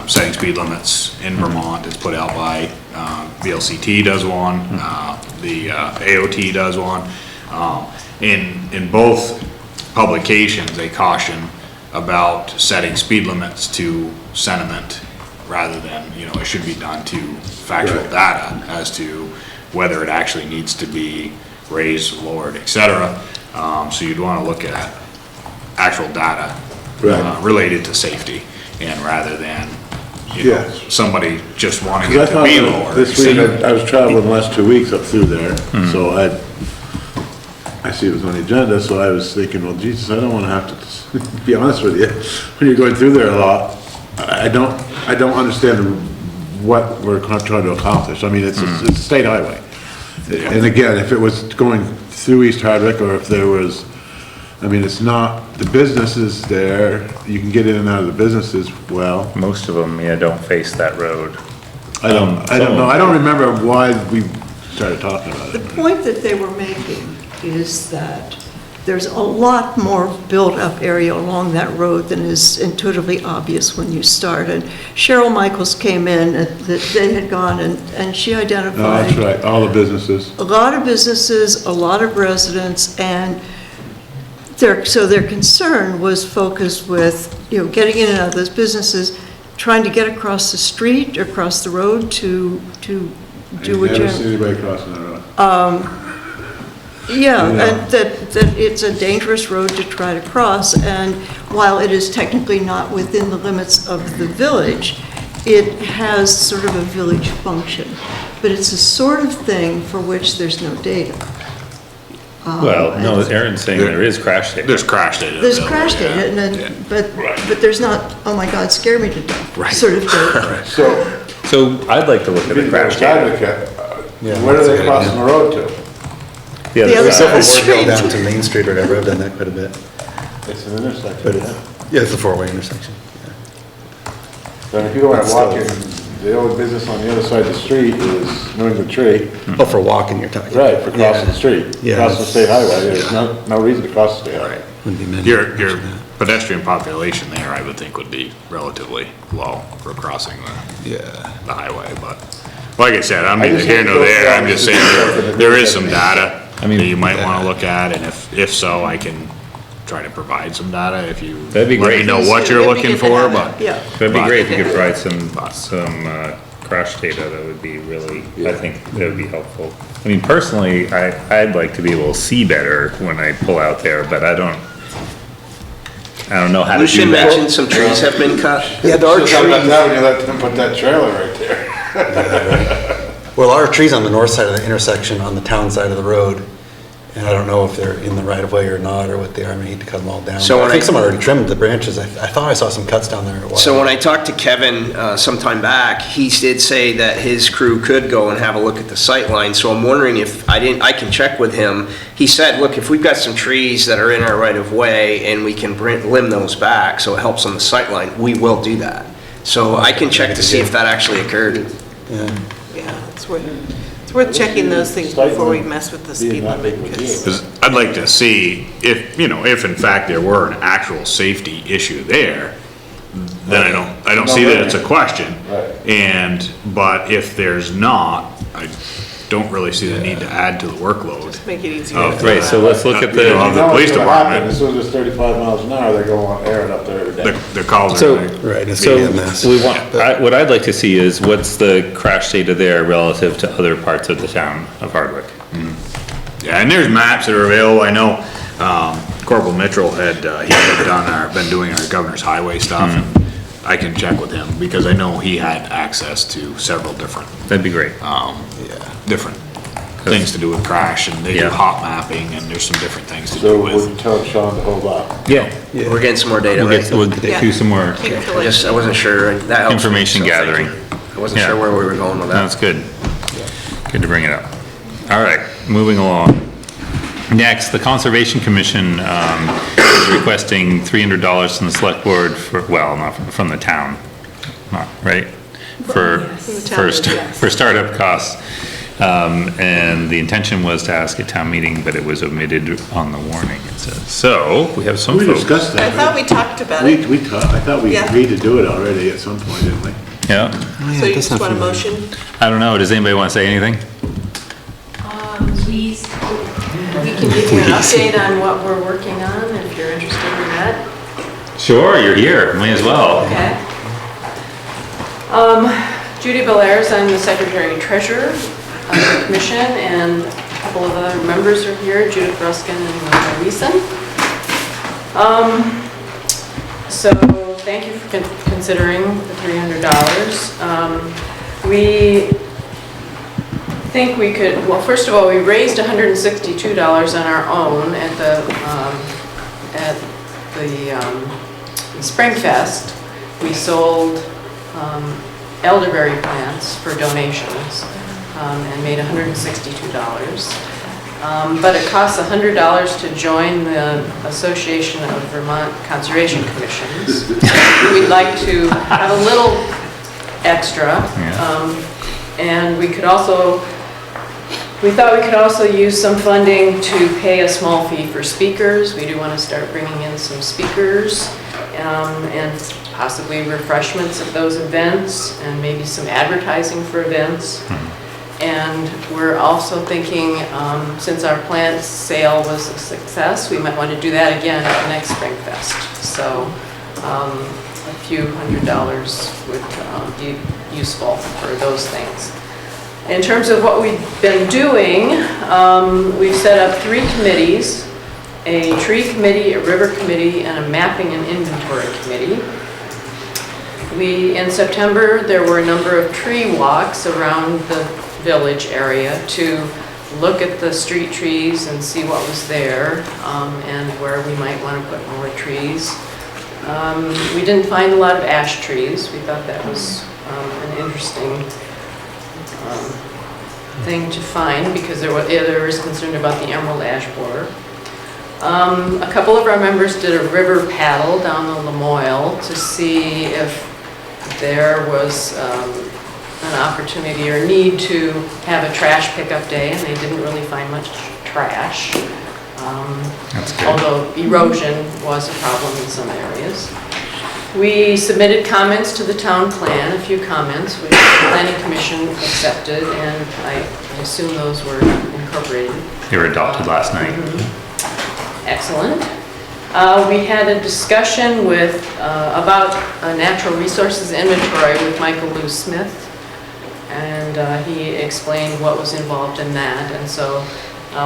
setting speed limits in Vermont. It's put out by VLCT does one, the AOT does one. In both publications, they caution about setting speed limits to sentiment rather than, it should be done to factual Right. data as to whether it actually needs to be raised, lowered, et cetera. So you'd want to look at actual data related to safety, and rather than, Yes. somebody just wanting Because it I to be thought lower. this week, I was traveling the last 2 weeks up through there, so I see it was on the agenda, so I was thinking, well, Jesus, I don't wanna have to, be honest with you, when you're going through there a lot, I don't understand what we're trying to accomplish. I mean, it's a state highway. And again, if it was going through East Hardwick, or if there was, I mean, it's not, the businesses there, you can get in and out of the businesses well. Most of them, don't face that road. I don't know, I don't remember why we started talking about The it. point that they were making is that there's a lot more built-up area along that road than is intuitively obvious when you start. And Cheryl Michaels came in, that they had gone, and she identified. No, that's right, all the businesses. A lot of businesses, a lot of residents, and their concern was focused with, getting in and out of those businesses, trying to get across the street, or across the road to do what Never you're. see anybody crossing the road. Yeah, and that it's a dangerous road to try to cross, and while it is technically not within the limits of the village, it has sort of a village function. But it's the sort of thing for which there's no data. Well, no, Aaron's saying there is crash data. There's crash data. There's available, crash yeah. data, and then, but there's not, oh my God, scare me to death, Right. sort of data. So I'd like to look at the crash data. Advocate, where are they crossing the road to? The The other side of the Except for Ward Hill street. down to Main Street or whatever, I've done that quite a bit. It's an intersection. But it's, yeah, it's a four-way intersection. But if you go out walking, the only business on the other side of the street is New England Tree. Oh, for walking you're talking? Right, for crossing the Yeah. street. Yeah, Crossing the state highway, there's no reason to cross the state highway. Wouldn't be many. Your pedestrian population there, I would think, would be relatively low for crossing the highway, but like I said, I'm neither here nor there, I'm just saying there is some data that you might wanna look at, and if so, I can try to provide some data if you That'd be let me great. know what you're It'd be looking good to for, have but. Yeah, That'd be But- great if you could provide some crash data, that would be really, I think that would be helpful. I mean, personally, I'd like to be able to see better when I pull out there, but I don't know how to do Lucian that. mentioned some trees have been cut. Yeah, there are Just how about trees. that when you let them put that trailer right there? Well, there are trees on the north side of the intersection on the town side of the road. And I don't know if they're in the right of way or not, or what they are. I may need to cut them all down. So But I when think I- someone already trimmed the branches. I thought I saw some cuts down there a while. So when I talked to Kevin some time back, he did say that his crew could go and have a look at the sight line. So I'm wondering if I can check with him. He said, look, if we've got some trees that are in our right of way and we can limb those back so it helps on the sight line, we will do that. So I can check to see if that actually occurred. Yeah. Yeah, it's worth checking those things before we mess with the speed limit, because 'Cause I'd like to see if in fact there were an actual safety issue there, then I don't see that it's a question. Right. But if there's not, I don't really see the need to add to the workload. make it easier. Of Right, so let's look at You know, the, the police You know what's gonna happen, department. as soon as it's 35 miles an hour, they're going to air it up there every day. The calls So- are like. Right, it's so gonna be a mess. we want, what I'd like to see is what's the crash data there relative to other parts of the town of Hardwick? Yeah, and there's maps that are available. I know, Corporal Mitchell had been doing our governor's highway stuff. And I can check with him because I know he had access to several different, That'd be great. different things to do with crash, and they do Yeah. hot mapping, and there's some different things to So do we'll with. tell Sean to hold off. Yeah. We're getting some more data, We'll right? do some more I wasn't sure, and that helps me, information so thank gathering. you. I wasn't Yeah. sure where we were going with that. That's good. Good to bring it up. All right, moving along. Next, the Conservation Commission is requesting $300 from the select board for, well, not from the town, right? For startup costs. And the intention was to ask at town meeting, but it was omitted on the warning, it says. So, we have some We folks. discussed that. I thought we talked about We, it. we talked, I thought we Yeah. agreed to do it already at some point, didn't we? Yeah, So you just want a motion? I don't know, does anybody want to say anything? We can give you an update on what we're working on, if you're interested in that. Sure, you're here, may as well. Okay. Judy Belair's, I'm the secretary treasurer of the commission, and a couple of other members are here, Judith Ruskin and Linda Leeson. So thank you for considering the $300. We think we could, well, first of all, we raised $162 on our own at the Spring Fest. We sold elderberry plants for donations, and made $162. But it costs $100 to join the Association of Vermont Conservation Commissions. We'd like to have a little extra, and we thought we could also use some funding to pay a small fee for speakers. We do want to start bringing in some speakers, and possibly refreshments at those events, and maybe some advertising for events. And we're also thinking, since our plant sale was a success, we might want to do that again at the next Spring Fest. So a few $100s would be useful for those things. In terms of what we've been doing, we've set up 3 committees, a tree committee, a river committee, and a mapping and inventory committee. In September, there were a number of tree walks around the village area to look at the street trees and see what was there, and where we might want to put more trees. We didn't find a lot of ash trees. We thought that was an interesting thing to find, because there was concern about the emerald ash borer. A couple of our members did a river paddle down the Lamoille to see if there was an opportunity or need to have a trash pickup day, and they didn't really find much trash. That's good. Although erosion was a problem in some areas. We submitted comments to the town plan, a few comments, which the planning commission accepted, and I assume those were incorporated. They were adopted last night. Excellent. We had a discussion about a natural resources inventory with Michael Lou Smith, and he explained what was involved in that. And so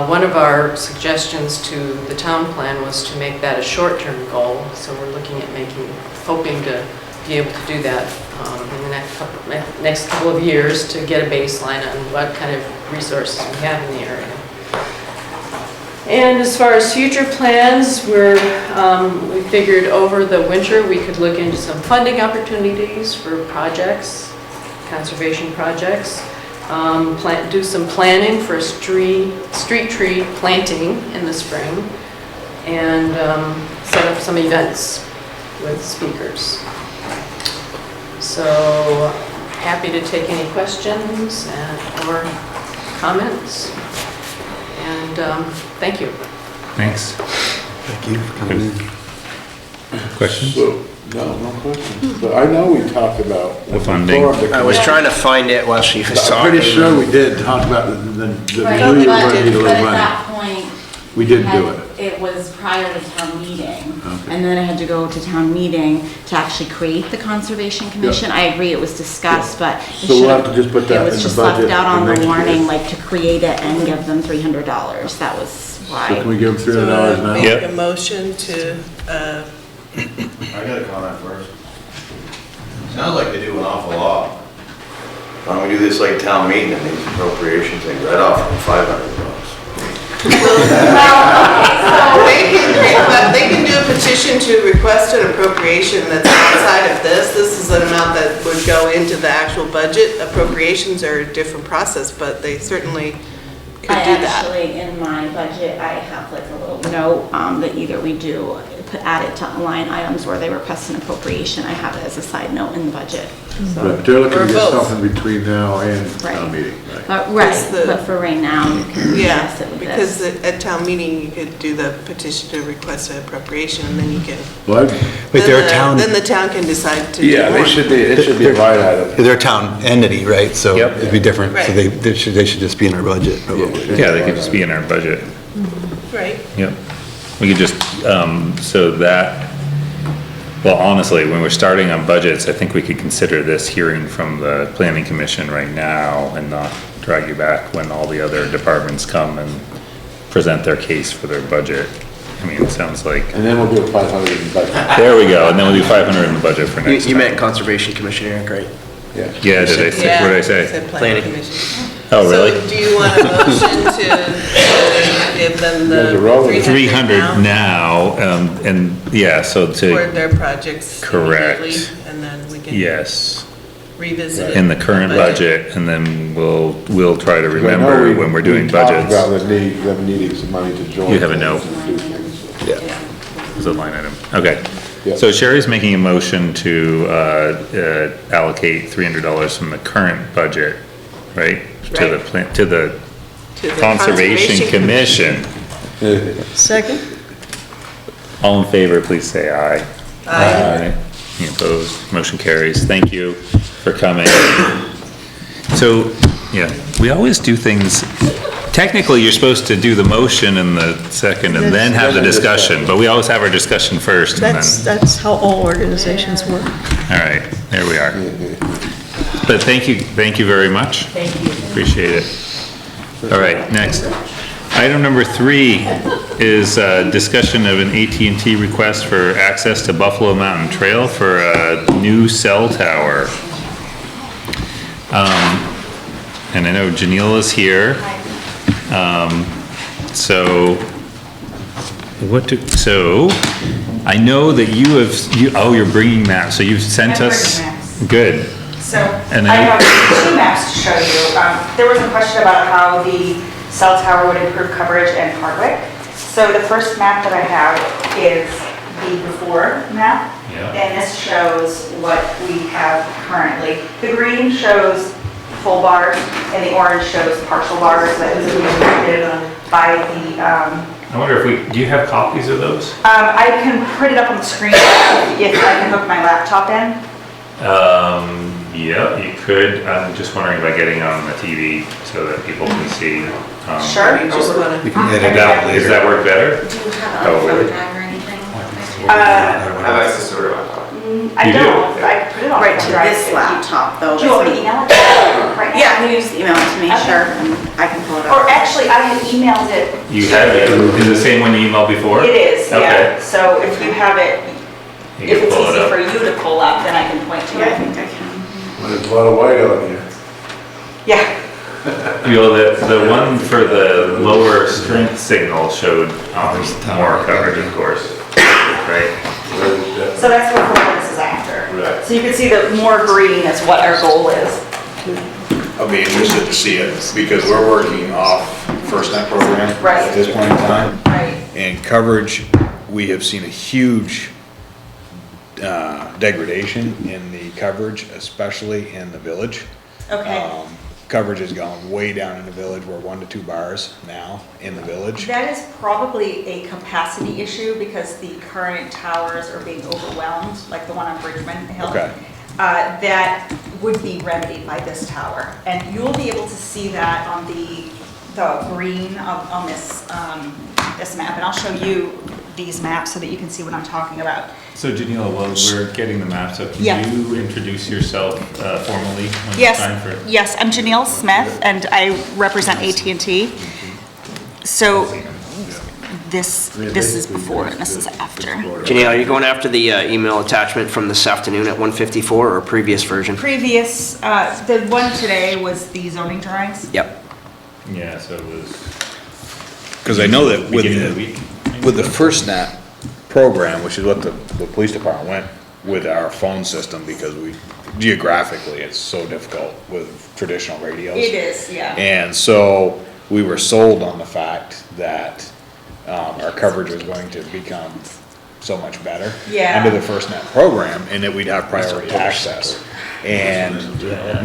one of our suggestions to the town plan was to make that a short-term goal. So we're looking at hoping to be able to do that in the next couple of years, to get a baseline on what kind of resources we have in the area. And as far as future plans, we figured over the winter we could look into some funding opportunities for projects, conservation projects, do some planning for a street tree planting in the spring, and set up some events with speakers. So happy to take any questions or comments. And thank you. Thanks. Thank you for coming in. Questions? So, no questions. But I know we talked about The funding. I was trying to find it while she was I'm talking. pretty sure we did talk about the Right, we were but going to need a at little money. that point. We did do had- it. It was prior to town meeting. Okay. And then I had to go to town meeting to actually create the Conservation Commission. I agree, it was discussed, but. it So we'll have should've- to just put that in the It was just budget left out on for the next warning, year. like to create it and give them $300. That was So can why. we give them $300 now? Make Yep. a motion to, I got a comment first. Sounds like they do an awful lot. Why don't we do this like town meeting and these appropriation things right off from $500? they can do a petition to request an appropriation that's outside of this. This is an amount that would go into the actual budget. Appropriations are a different process, but they certainly could I do that. actually, in my budget, I have like a little note that either we do, add it to line items where they request an appropriation. I have it as a side note in the budget. So- But they're looking Or to get both. something between now and Right. town meeting, right? That's Right, the- but for right now, you can Yeah, discuss it with because this. at town meeting, you could do the petition to request an appropriation, and then you can. Well, Wait, they're a then the- town, Then the town can decide to do yeah, more. it should be a line item. they're a town entity, right? So Yep. it'd be different. So Right. they should just be in our budget, probably. Yeah, they could just be in our budget. Right. Yep. We could just, so that, well, honestly, when we're starting on budgets, I think we could consider this hearing from the planning commission right now and not drag you back when all the other departments come and present their case for their budget. I mean, it sounds like, And then we'll do 500 in the budget. there we go, and then we'll do 500 in the budget for next You time. meant Conservation Commission, Eric, right? Yeah. Yeah, did I say, what did I say? Said Planning. commission. Oh, really? So do you want a motion to give them There's a the row of 300 now now, and, yeah, so toward to, their projects Correct. immediately, and then we can. yes. revisit it. in the current budget, and then we'll try to I know remember when we're doing we talked budgets. about them needing some money to join. You have a note. things and do things. Yeah. It's a line item. Okay. Yeah. So Sherry's making a motion to allocate $300 from the current budget, right? To the Right. plant, to the To the Conservation Commission. Second? All in favor, please say aye. Aye. Any opposed? Motion carries. Thank you for coming. So, yeah, we always do things, technically, you're supposed to do the motion in the second and then have the discussion, but we always have our discussion first and then, That's how all organizations work. all right, there we are. But thank you very much. Thank you. Appreciate it. All right, next. Item number 3 is discussion of an AT&T request for access to Buffalo Mountain Trail for a new cell tower. And I know Janila's here. So I know that you're bringing maps, so you've sent I'm us. bringing maps. Good. So And I then- have 2 maps to show you. There was a question about how the cell tower would improve coverage in Hardwick. So the first map that I have is the before map. Yeah. And this shows what we have currently. The green shows full bars and the orange shows partial bars that was implemented by the, I wonder do you have copies of those? I can print it up on the screen if I can hook my laptop in. Yeah, you could. I'm just wondering about getting on the TV so that people can see. Sure. You just wanna- We can edit out Does later. that work better? Do you have Oh, a really? phone tag or anything? I have access I You do? don't. I put it on. Right, to this laptop though. Do you want me to email it? Right now? Yeah, can you just email it to me, Okay. sure, and I can pull it up. Or actually, I had emailed it. You have it? Is it the same one you emailed before? It is, Okay. yeah. So if you have it, You if can it's pull it easy up. for you to pull up, then I can point to Yeah, I it. think I can. There's a lot of white out here. Yeah. The one for the lower strength signal showed more coverage, of course, right? So that's what this is after. Right. So you can see that more green is what our goal is. I'll be interested to see it, because we're working off FirstNet program Right. at this point in time. Right. And coverage, we have seen a huge degradation in the coverage, especially in the village. Okay. Coverage has gone way down in the village. We're 1 to 2 bars now in the village. That is probably a capacity issue because the current towers are being overwhelmed, like the one on Bridgman Hill. Okay. That would be remedied by this tower. And you'll be able to see that on the green on this, this map. And I'll show you these maps so that you can see what I'm talking about. So Janila, while we're getting the maps up, Yeah. can you introduce yourself formally when Yes, it's time for? yes, I'm Janelle Smith and I represent AT&T. So this is before and this is after. Janelle, are you going after the email attachment from this afternoon at 1:54 or a previous version? Previous, the one today was the zoning drawings. Yep. Yeah, so it was. Because I know that Beginning of the week. with the FirstNet program, which is what the police department went with our phone system, because geographically, it's so difficult with traditional radios. It is, yeah. And so we were sold on the fact that our coverage was going to become so much better Yeah. under the FirstNet program, and that we'd have priority access. And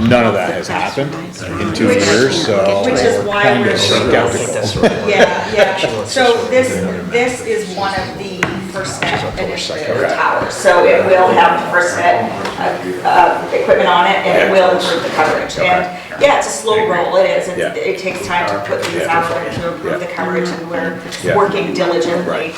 none of that has happened in 2 years, so Which is we're why kind we're- of skeptical. Yeah. So this is one of the FirstNet initiative towers. So it will have FirstNet equipment on it and it will improve the coverage. And yeah, it's a slow roll, it is. Yeah. It takes time to put these out there to improve the coverage and we're Yeah. working diligently.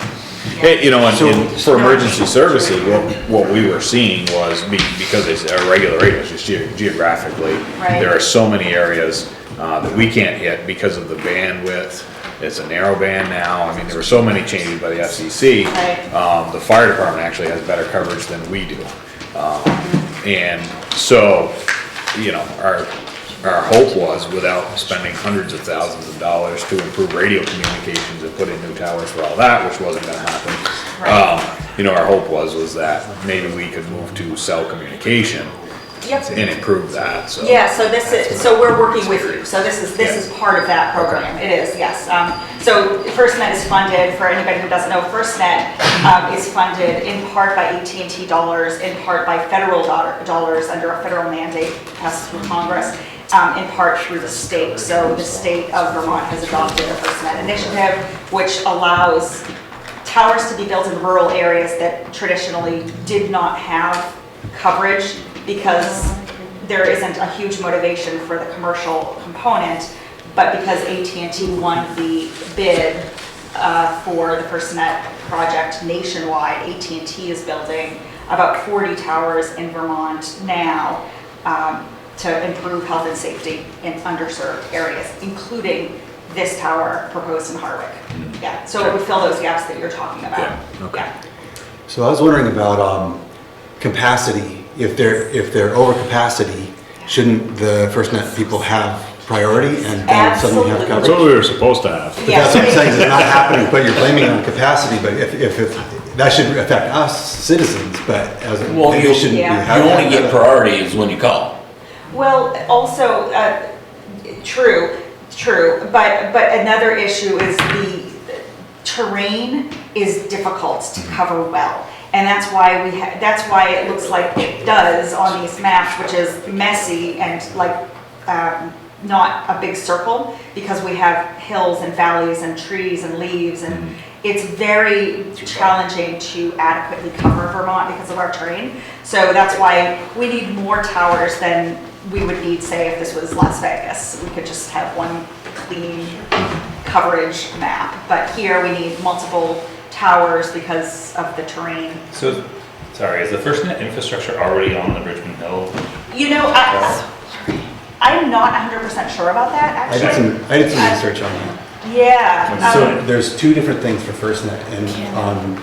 Hey, you know, and for emergency services, what we were seeing was because it's a regular radius, just geographically, Right. there are so many areas that we can't hit because of the bandwidth. It's a narrow band now. I mean, there were so many changes by the FCC. Right. The fire department actually has better coverage than we do. And so, you know, our hope was, without spending hundreds of thousands of dollars to improve radio communications and put in new towers for all that, which wasn't gonna happen. You know, our hope was that maybe we could move to cell communication Yep. and improve that, so. Yeah, so this is, so we're working with you, so this is part of that program, it is, yes. So FirstNet is funded, for anybody who doesn't know, FirstNet is funded in part by AT&T dollars, in part by federal dollars under a federal mandate passed through Congress, in part through the state. So the state of Vermont has adopted a FirstNet initiative, which allows towers to be built in rural areas that traditionally did not have coverage, because there isn't a huge motivation for the commercial component, but because AT&T won the bid for the FirstNet project nationwide, AT&T is building about 40 towers in Vermont now to improve health and safety in underserved areas, including this tower proposed in Hardwick. Yeah, so it would fill those gaps that you're talking about. Yeah, okay. Yeah. So I was wondering about capacity. If they're over capacity, shouldn't the FirstNet people have priority and then suddenly have Absolutely. coverage? That's what we were supposed to have. But that's what I'm saying, is it's not happening, but you're blaming it on capacity, but if that should affect us citizens, but as a, Well, maybe you it shouldn't be Yeah. having. You only get priorities when you call. Well, also, true, but another issue is the terrain is difficult to cover well. And that's why that's why it looks like it does on these maps, which is messy and like not a big circle, because we have hills and valleys and trees and leaves, and it's very challenging to adequately cover Vermont because of our terrain. So that's why we need more towers than we would need, say, if this was Las Vegas. We could just have one clean coverage map. But here we need multiple towers because of the terrain. So, sorry, is the FirstNet infrastructure already on the Richmond Hill? You know, I'm not 100% sure about that, I actually. did some research on that. Yeah. So there's two different things for FirstNet, and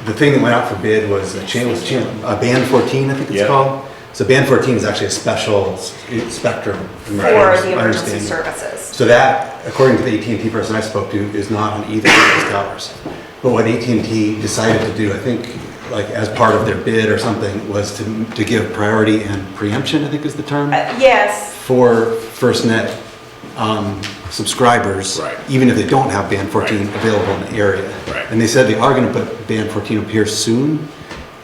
the thing that went out for bid was band 14, I think it's called. So band 14 is actually a special spectrum. For the emergency services. So that, according to the AT&T person I spoke to, is not on either of these towers. But what AT&T decided to do, I think, like as part of their bid or something, was to give priority and preemption, I think is the term. Yes. For FirstNet subscribers, Right. even if they don't have band 14 available in the area. Right. And they said they are going to put band 14 up here soon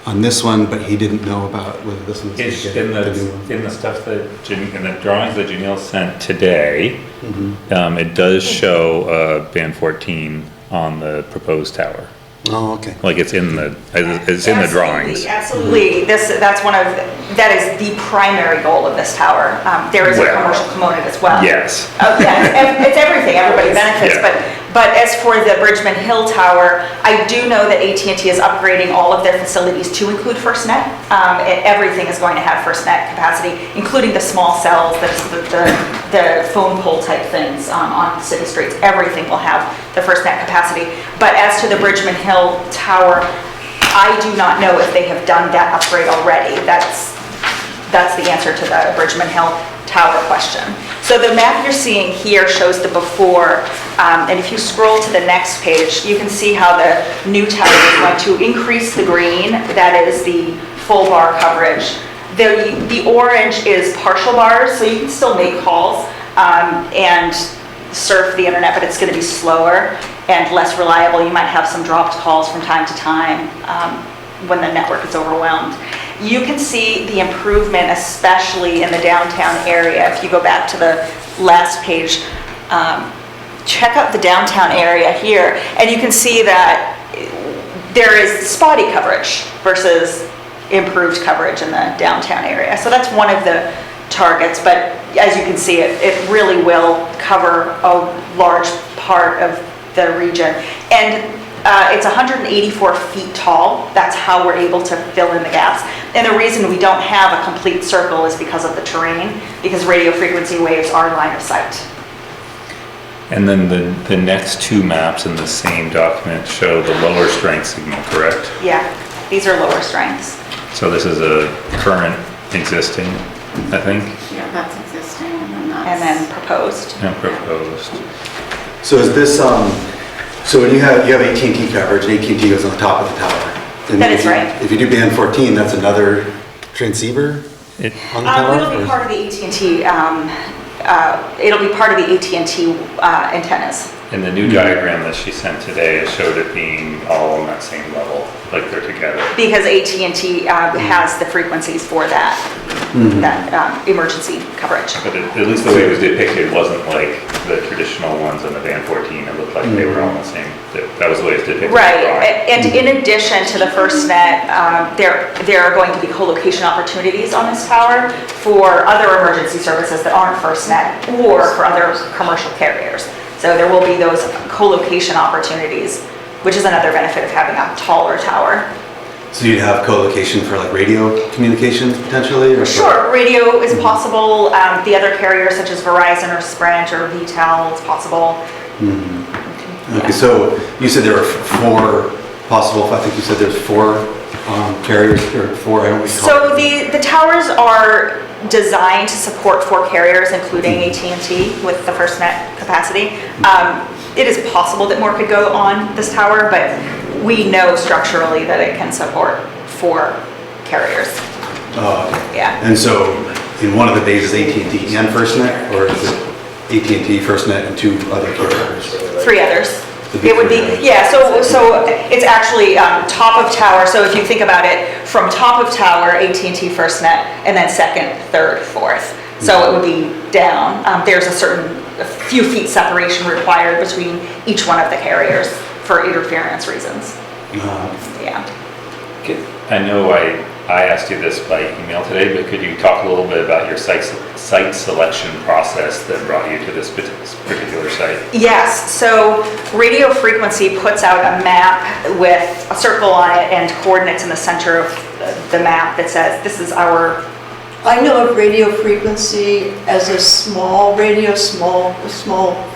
on this one, but he didn't know about whether this one's going to get the new one. In the stuff that, in the drawings that Janelle sent today, it does show band 14 on the proposed tower. Oh, okay. Like it's in the drawings. Absolutely. That is the primary goal of this tower. There is a commercial component as well. Yes. Yeah, it's everything, everybody benefits, Yeah. but as for the Bridgman Hill Tower, I do know that AT&T is upgrading all of their facilities to include FirstNet. Everything is going to have FirstNet capacity, including the small cells, the phone pole type things on city streets. Everything will have the FirstNet capacity. But as to the Bridgman Hill Tower, I do not know if they have done that upgrade already. That's the answer to the Bridgman Hill Tower question. So the map you're seeing here shows the before, and if you scroll to the next page, you can see how the new tower is going to increase the green. That is the full bar coverage. The orange is partial bars, so you can still make calls and surf the internet, but it's going to be slower and less reliable. You might have some dropped calls from time to time when the network is overwhelmed. You can see the improvement, especially in the downtown area. If you go back to the last page, check out the downtown area here, and you can see that there is spotty coverage versus improved coverage in the downtown area. So that's one of the targets, but as you can see, it really will cover a large part of the region. And it's 184 feet tall. That's how we're able to fill in the gaps. And the reason we don't have a complete circle is because of the terrain, because radio frequency waves are line of sight. And then the next two maps in the same document show the lower strength signal, correct? Yeah, these are lower strengths. So this is a current existing, I think, Yeah, that's existing, and then that's. And then proposed. and proposed. So is this, so when you have AT&T coverage, and AT&T goes on top of the tower. and That is if you- right. If you do band 14, that's another transceiver? on the tower? It'll be or- part of the AT&T, it'll be part of the AT&T antennas. In the new diagram that she sent today, it showed it being all on that same level, like they're together. Because AT&T has the frequencies for that, emergency coverage. But at least the way it was depicted wasn't like the traditional ones on the band 14. It looked like they were all the same. That was the way it's depicted. Right, and in addition to the FirstNet, there are going to be co-location opportunities on this tower for other emergency services that aren't FirstNet or for other commercial carriers. So there will be those co-location opportunities, which is another benefit of having a taller tower. So you'd have co-location for like radio communications potentially? Or Sure, radio is possible. The other carriers such as Verizon or Sprint or VTEL, it's possible. Okay, so you said there were 4 possible, I think you said there's 4 carriers, or 4, I don't recall. So the towers are designed to support 4 carriers, including AT&T with the FirstNet capacity. It is possible that more could go on this tower, but we know structurally that it can support 4 carriers. Oh, okay. Yeah. And so in one of the bays is AT&T and FirstNet, or is it AT&T, FirstNet, and 2 other carriers? 3 others. It'd be It would be, 3 others. yeah, so it's actually top of tower, so if you think about it, from top of tower, AT&T, FirstNet, and then 2nd, 3rd, 4th. So it would be down. There's a few feet separation required between each one of the carriers for interference reasons. Yeah. I know I asked you this by email today, but could you talk a little bit about your site selection process that brought you to this particular site? Yes, so radio frequency puts out a map with a circle on it and coordinates in the center of the map that says this is our. I know of radio frequency as a small radio, small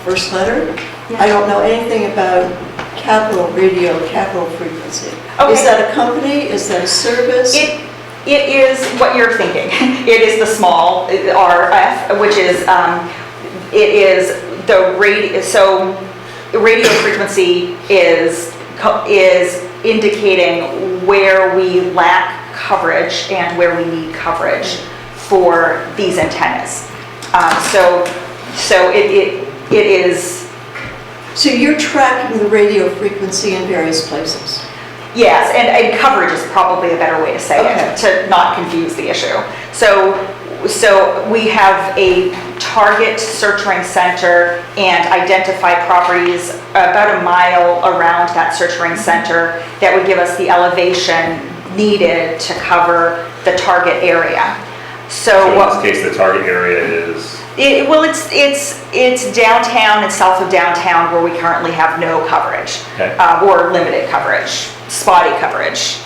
first letter. I don't know anything about capital radio, capital frequency. Okay. Is that a company? Is that a service? It is what you're thinking. It is the small RF, which is, it is the radio, so radio frequency is indicating where we lack coverage and where we need coverage for these antennas. So it is. So you're tracking the radio frequency in various places? Yes, and coverage is probably a better way to say Okay. it, to not confuse the issue. So we have a target search ring center and identify properties about a mile around that search ring center that would give us the elevation needed to cover the target area. So in this case, the target area is? It's downtown and south of downtown where we currently have no coverage, Okay. Or limited coverage, spotty coverage,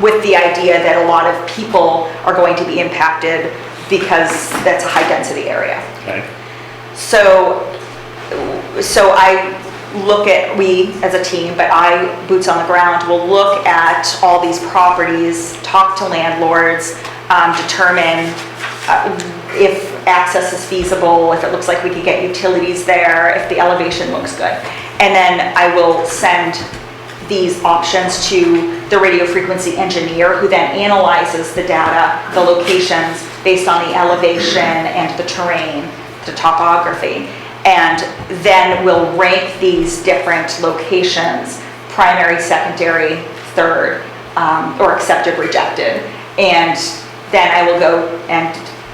with the idea that a lot of people are going to be impacted because that's a high density area. Okay. So I look at, we as a team, but I, boots on the ground, will look at all these properties, talk to landlords, determine if access is feasible, if it looks like we could get utilities there, if the elevation looks good. And then I will send these options to the radio frequency engineer, who then analyzes the data, the locations, based on the elevation and the terrain, the topography. And then we'll rank these different locations, primary, secondary, third, or accepted, rejected. And then I will go and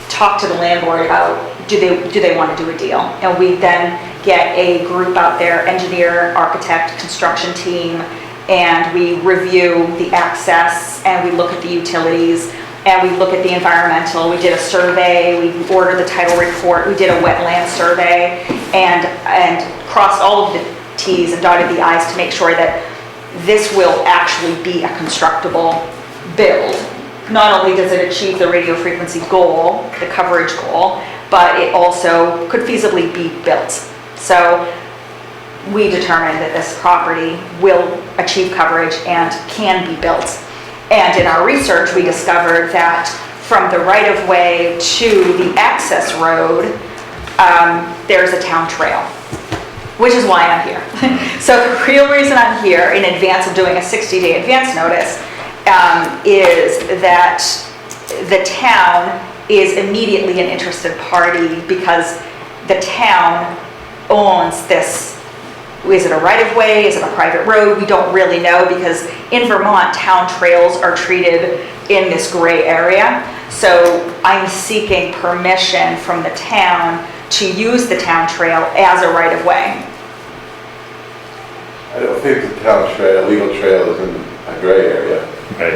talk to the landlord about do they want to do a deal. And we then get a group out there, engineer, architect, construction team, and we review the access, and we look at the utilities, and we look at the environmental. We did a survey, we ordered the title report, we did a wetland survey, and crossed all of the T's and dotted the I's to make sure that this will actually be a constructible build. Not only does it achieve the radio frequency goal, the coverage goal, but it also could feasibly be built. So we determined that this property will achieve coverage and can be built. And in our research, we discovered that from the right-of-way to the access road, there's a town trail, which is why I'm here. So the real reason I'm here, in advance of doing a 60-day advance notice, is that the town is immediately an interested party because the town owns this. Is it a right-of-way? Is it a private road? We don't really know because in Vermont, town trails are treated in this gray area. So I'm seeking permission from the town to use the town trail as a right-of-way. I don't think the town trail, legal trail is in a gray area. Right,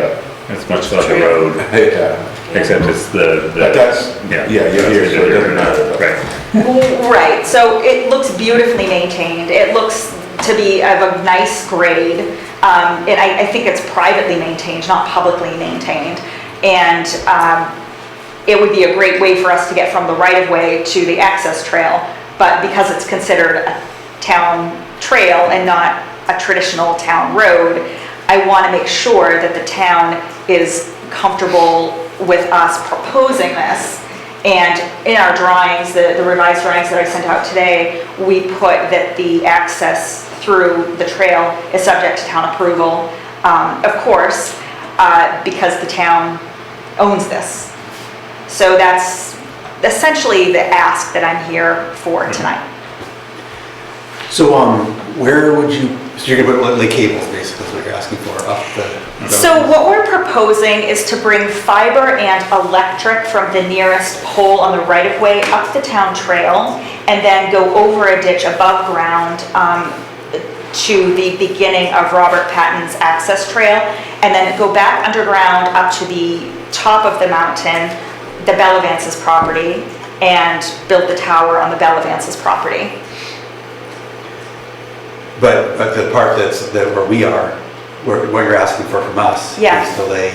it's much like a road, Yeah. except it's the. But that's, yeah, you're here, so it doesn't matter. Right. Right, so it looks beautifully maintained. It looks to be of a nice grade. And I think it's privately maintained, not publicly maintained. And it would be a great way for us to get from the right-of-way to the access trail. But because it's considered a town trail and not a traditional town road, I want to make sure that the town is comfortable with us proposing this. And in our drawings, the revised drawings that I sent out today, we put that the access through the trail is subject to town approval, of course, because the town owns this. So that's essentially the ask that I'm here for tonight. So, where would you, so you're gonna put like cables, basically, is what you're asking for, up the... So what we're proposing is to bring fiber and electric from the nearest pole on the right-of-way up the town trail, and then go over a ditch above ground to the beginning of Robert Patton's access trail, and then go back underground up to the top of the mountain, the Bellavance's property, and build the tower on the Bellavance's property. But the part where we are, what you're asking for from us Yeah. is to lay,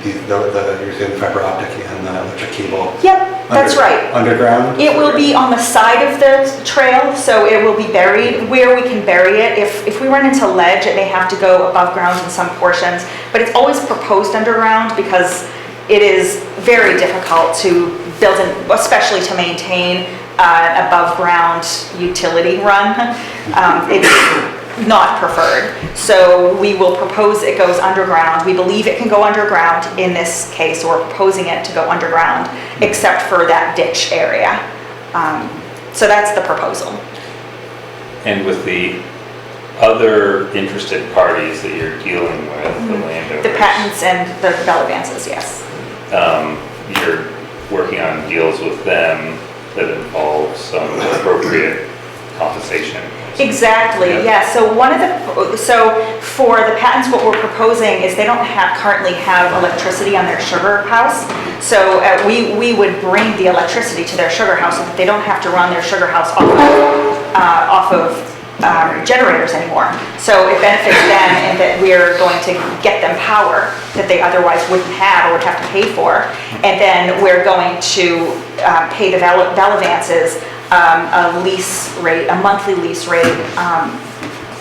you're saying fiber optic and the electric cable. Yep, that's right. Underground? It will be on the side of the trail, so it will be buried where we can bury it. If we run into ledge, it may have to go above ground in some portions, but it's always proposed underground because it is very difficult to build, especially to maintain an above ground utility run. It's not preferred. So we will propose it goes underground. We believe it can go underground in this case, so we're proposing it to go underground, except for that ditch area. So that's the proposal. And with the other interested parties that you're dealing with, the landowners. The patents and the Bellavances, yes. You're working on deals with them that involve some appropriate compensation. Exactly, yeah. So for the patents, what we're proposing is they don't currently have electricity on their sugar house. So we would bring the electricity to their sugar house so that they don't have to run their sugar house off of generators anymore. So it benefits them in that we're going to get them power that they otherwise wouldn't have or would have to pay for. And then we're going to pay the Bellavances a lease rate, a monthly lease rate,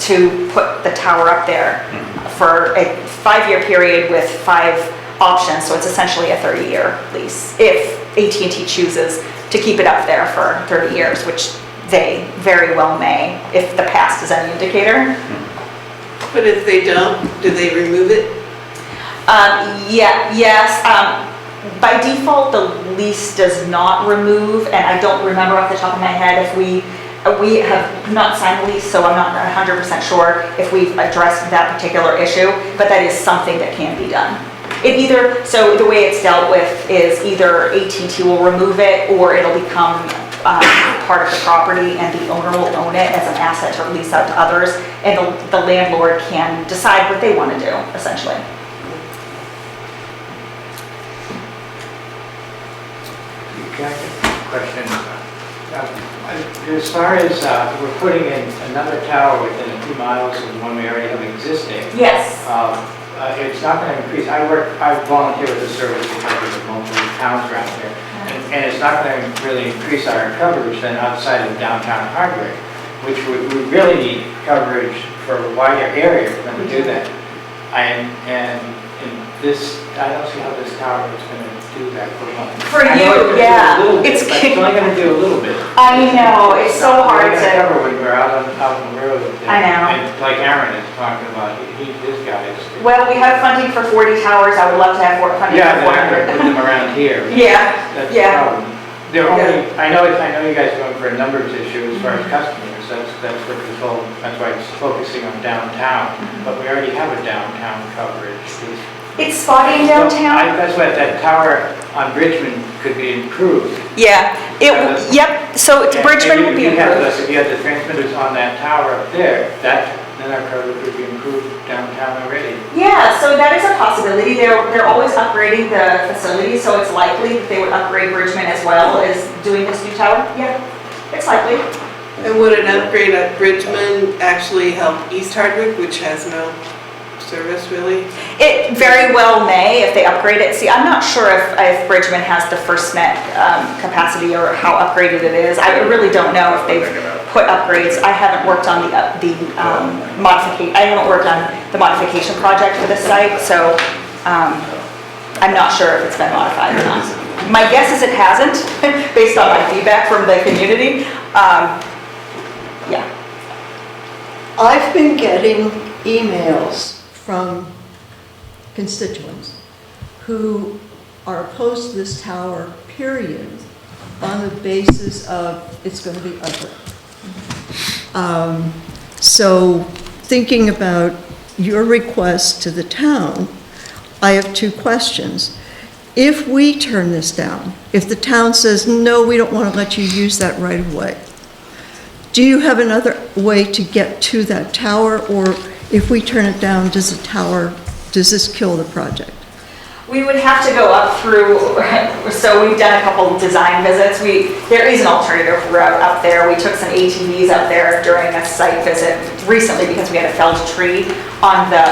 to put the tower up there for a 5-year period with 5 options. So it's essentially a 30-year lease if AT&T chooses to keep it up there for 30 years, which they very well may, if the past is any indicator. But if they don't, do they remove it? Yes. By default, the lease does not remove, and I don't remember off the top of my head if we have not signed the lease, so I'm not 100% sure if we've addressed that particular issue, but that is something that can be done. So the way it's dealt with is either AT&T will remove it or it'll become part of the property and the owner will own it as an asset to lease out to others, and the landlord can decide what they want to do, essentially. Question. As far as we're putting in another tower within a few miles of the one we already have existing. Yes. It's not going to increase. I volunteer with the service because of multiple towns around here. And it's not going to really increase our coverage then outside of downtown Hardwick, which we really need coverage for a wider area for them to do that. And this, I don't see how this tower is gonna do that for one. For I know you, it's gonna do yeah. a little bit, It's- but it's only gonna do a little bit. I know, it's so hard We're gonna cover to, when we're out on the road. I know. And like Aaron is talking about, this guy is. well, we have funding for 40 towers, I would love to have more funding Yeah, for then I'm gonna 400. put them around here. Yeah, That's the yeah. problem. They're only, I know you guys are going for a numbers issue as far as customers, that's what this whole, that's why it's focusing on downtown, but we already have a downtown coverage. It's spotty in downtown. That's why that tower on Richmond could be improved. Yeah, yep, so Bridgman would be If improved. you had the transmitters on that tower up there, then our coverage would be improved downtown already. Yeah, so that is a possibility. They're always upgrading the facility, so it's likely that they would upgrade Bridgman as well as doing this new tower. Yeah, it's likely. And would an upgrade at Bridgman actually help East Hardwick, which has no service really? It very well may if they upgrade it. See, I'm not sure if Bridgman has the FirstNet capacity or how upgraded it is. I really don't know if they've put upgrades. I haven't worked on the modification. I haven't worked on the modification project for this site, so I'm not sure if it's been modified or not. My guess is it hasn't, based on my feedback from the community. Yeah. I've been getting emails from constituents who are opposed to this tower, period, on the basis of it's going to be ugly. So thinking about your request to the town, I have two questions. If we turn this down, if the town says, no, we don't want to let you use that right of way, do you have another way to get to that tower, or if we turn it down, does this kill the project? We would have to go up through, so we've done a couple design visits. There is an alternative route up there. We took some ATVs up there during a site visit recently because we had a felled tree on the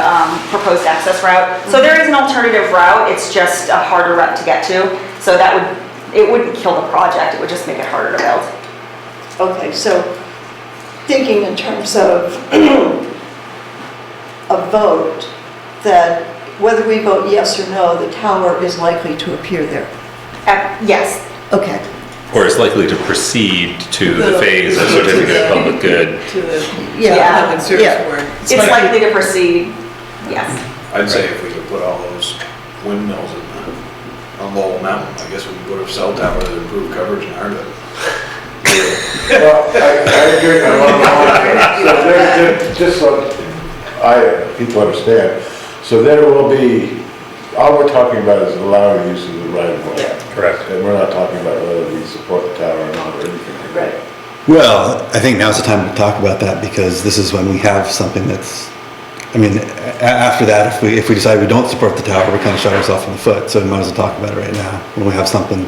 proposed access route. So there is an alternative route. It's just a harder route to get to. So it wouldn't kill the project. It would just make it harder to build. Okay, so thinking in terms of a vote, that whether we vote yes or no, the tower is likely to appear there. Yes. Okay. Or is likely to proceed to the phase of certificate of public good. To the Yeah. public service board. It's likely to proceed, yes. I'd say if we could put all those windmills on Lowell Mountain, I guess we could put a cell tower that improve coverage in Hardwick. Well, I agree. Just so people understand, so there will be, all we're talking about is allowing use of the right of way. Correct. And we're not talking about whether we support the tower or not, or anything like that. Well, I think now's the time to talk about that, because this is when we have something that's, I mean, after that, if we decide we don't support the tower, we're kind of shooting ourselves in the foot, so we might as well talk about it right now, when we have something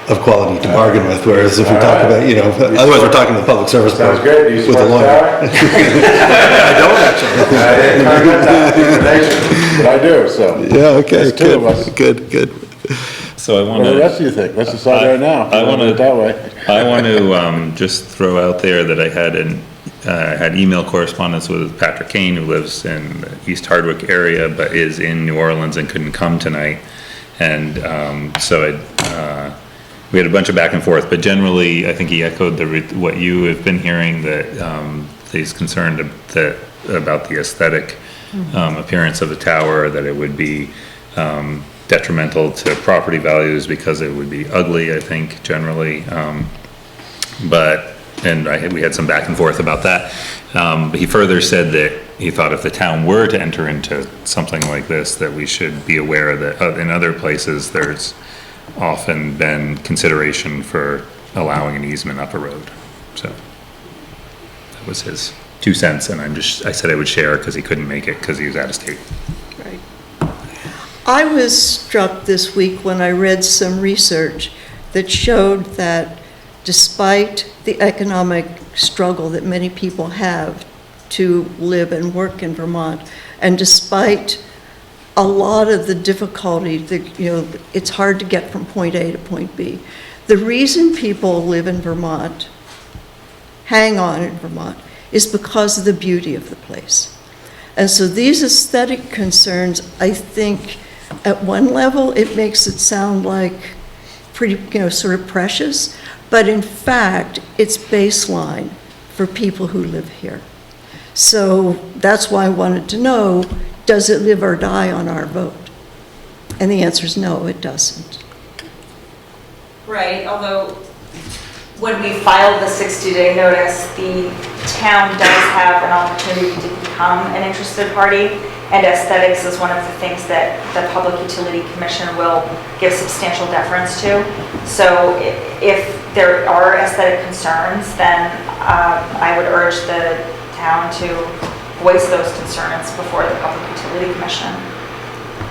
of quality to bargain with, whereas if we talk about, otherwise we're talking to the public service board. Sounds great. Do you with a support the lawyer. tower? I don't actually. I didn't comment that, but I do, so. Yeah, okay, There's two of us. good. So I want What to. the rest of you think? Let's decide right now. I want Do it that way. I want to just throw out there that I had email correspondence with Patrick Kane, who lives in the East Hardwick area, but is in New Orleans and couldn't come tonight. And so we had a bunch of back and forth, but generally, I think he echoed what you have been hearing, that he's concerned about the aesthetic appearance of the tower, that it would be detrimental to property values because it would be ugly, I think, generally. We had some back and forth about that. But he further said that he thought if the town were to enter into something like this, that we should be aware that in other places, there's often been consideration for allowing an easement up a road. So that was his 2 cents, and I said I would share because he couldn't make it because he was out of state. Right. I was struck this week when I read some research that showed that despite the economic struggle that many people have to live and work in Vermont, and despite a lot of the difficulty that, it's hard to get from point A to point B. The reason people live in Vermont, hang on in Vermont, is because of the beauty of the place. And so these aesthetic concerns, I think, at one level, it makes it sound like pretty, sort of precious, but in fact, it's baseline for people who live here. So that's why I wanted to know, does it live or die on our vote? And the answer is no, it doesn't. Right, although when we filed the 60-day notice, the town does have an opportunity to become an interested party, and aesthetics is one of the things that the Public Utility Commission will give substantial deference to. So if there are aesthetic concerns, then I would urge the town to voice those concerns before the Public Utility Commission.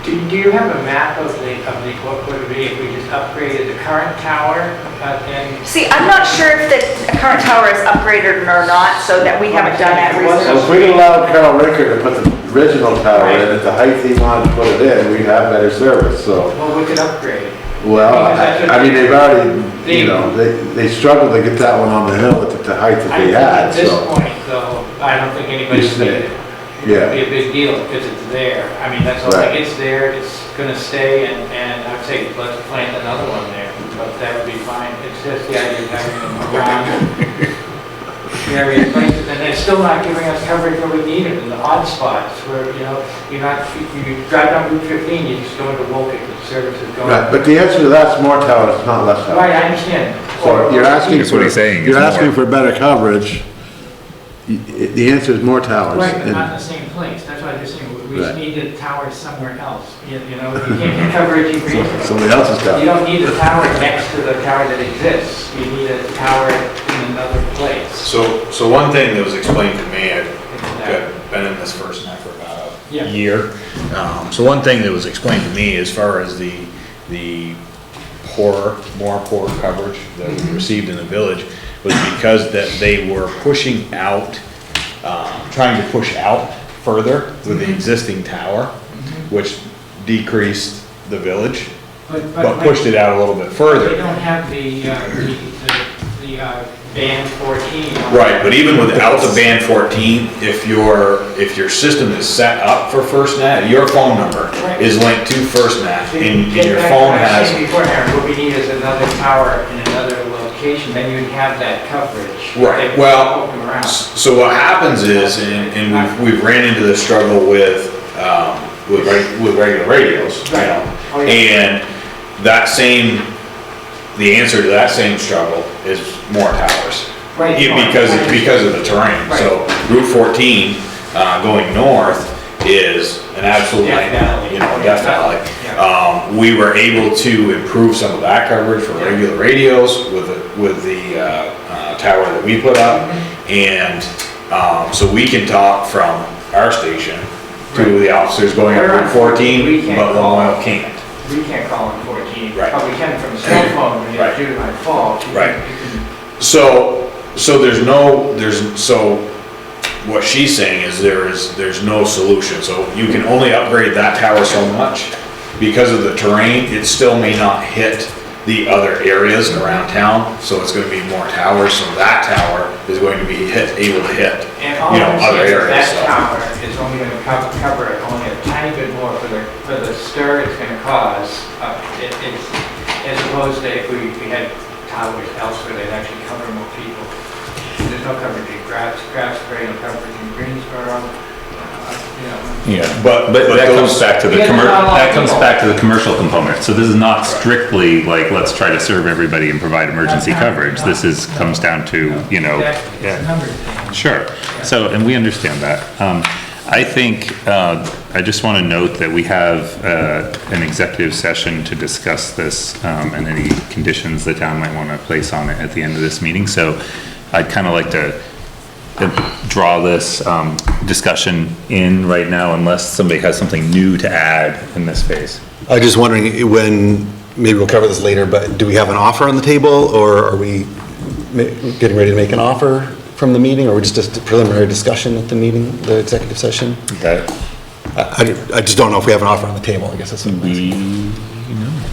Do you have a map of what would it be if we just upgraded the current tower and? See, I'm not sure if the current tower is upgraded or not, so that we haven't done that research. So if we allowed Carol Ricker to put the original tower in at the height he wanted to put it in, we'd have better service, so. Well, we could upgrade. Well, I mean, they've already, they struggled to get that one on the hill at the height that they had, At this so. point, though, I don't think anybody's made it. Yeah. It'd be a big deal because it's there. I mean, that's all, Right. like, it's there, it's gonna stay, and I'd say let's plant another one there, but that would be fine. It's just the idea of having them around various places, and it's still not giving us coverage where we need it, in the odd spots where, you're not, you drive down Route 15, you just go into Woking, the service is going. Right, but the answer to that's more towers, not less towers. Right, I understand. So you're asking That's what he's saying, You're it's asking more. for better coverage. The answer is more towers. Right, but And- not in the same place. That's what I'm just saying. We just Right. need a tower somewhere else. You can't get coverage in Greenville. Somebody else's tower. You don't need a tower next to the tower that exists. You need a tower in another place. So one thing that was explained to me, I've been in this first now for about Yeah. a year. So one thing that was explained to me as far as the more poor coverage that we received in the village was because that they were pushing out, trying to push out further with the existing tower, which decreased the village, but pushed it out a little bit They further. don't have the band 14. Right, but even without the band 14, if your system is set up for FirstNet, your phone number is linked to FirstNet, and your phone I was has. saying before, Aaron, what we need is another tower in another location, then you'd have that coverage. Right, They well, poke them around. so what happens is, and we've ran into this struggle with regular radios, you know, Oh, yeah. and the answer to that same struggle is more towers. Right. Because of the terrain. So Route 14, going north is an absolute nightmare, death valley. We were able to improve some of that coverage for regular radios with the tower that we put up. And so we can talk from our station to the officers going up Route 14, but Long can't. We can't call on 14, Right. but we can from a cell phone when Right. you do my fault. Right. So what she's saying is there's no solution. So you can only upgrade that tower so much. Because of the terrain, it still may not hit the other areas around town, so it's gonna be more towers, so that tower is going to be able to hit, And all I'm other saying is areas. that tower is only gonna cover it only a tiny bit more for the stir it's gonna cause. It's, as opposed to if we had towers elsewhere, they'd actually cover more people. There's no coverage in Craftsbury, no coverage in Greensboro, Yeah, but that comes back to the commercial component. So this is not strictly like, let's try to serve everybody and provide emergency coverage. This comes down to, Sure. So, and we understand that. I think, I just want to note that we have an executive session to discuss this and any conditions the town might want to place on it at the end of this meeting. So I'd kind of like to draw this discussion in right now unless somebody has something new to add in this phase. I was just wondering when, maybe we'll cover this later, but do we have an offer on the table, or are we getting ready to make an offer from the meeting, or we're just a preliminary discussion at the meeting, the executive session? I just don't know if we have an offer on the table, I guess that's what I'm asking.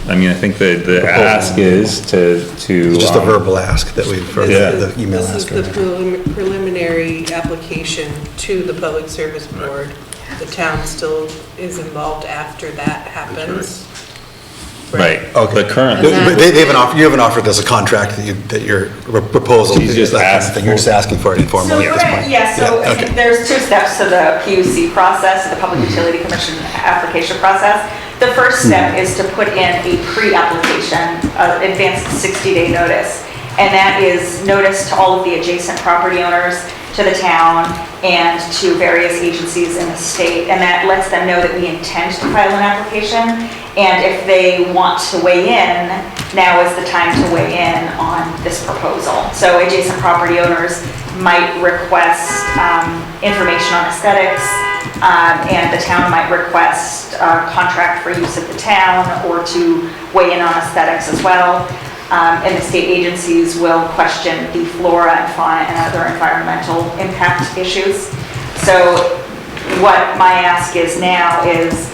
I mean, I think the ask is to. It's just a verbal ask that we've, or the email This ask. is the preliminary preliminary application to the Public Service Board, the town still is involved after that happens. Right. Okay. But current. But they haven't offered, you haven't offered us a contract that your proposal. She's just that kind of asked thing. You're just asking for it So informally at this point. I okay. think there's two steps to the PUC process, the Public Utility Commission application process. The first step is to put in a pre-application, advanced 60-day notice. And that is notice to all of the adjacent property owners, to the town, and to various agencies in the state. And that lets them know that we intend to file an application. And if they want to weigh in, now is the time to weigh in on this proposal. So adjacent property owners might request information on aesthetics, and the town might request a contract for use of the town or to weigh in on aesthetics as well. And the state agencies will question the flora and fauna and other environmental impact issues. So what my ask is now is,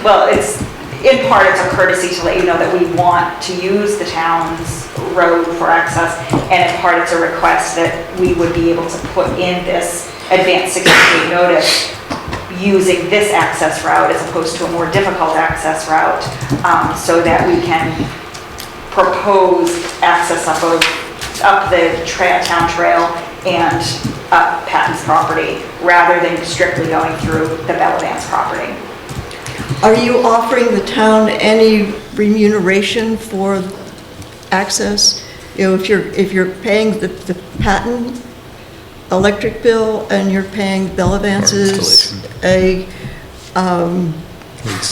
well, in part it's a courtesy to let you know that we want to use the town's road for access, and in part it's a request that we would be able to put in this advanced 60-day notice using this access route as opposed to a more difficult access route, so that we can propose access up the town trail and up Patton's property, rather than strictly going through the Bellavance property. Are you offering the town any remuneration for access? You know, if you're paying the Patton electric bill and you're paying Bellavance's a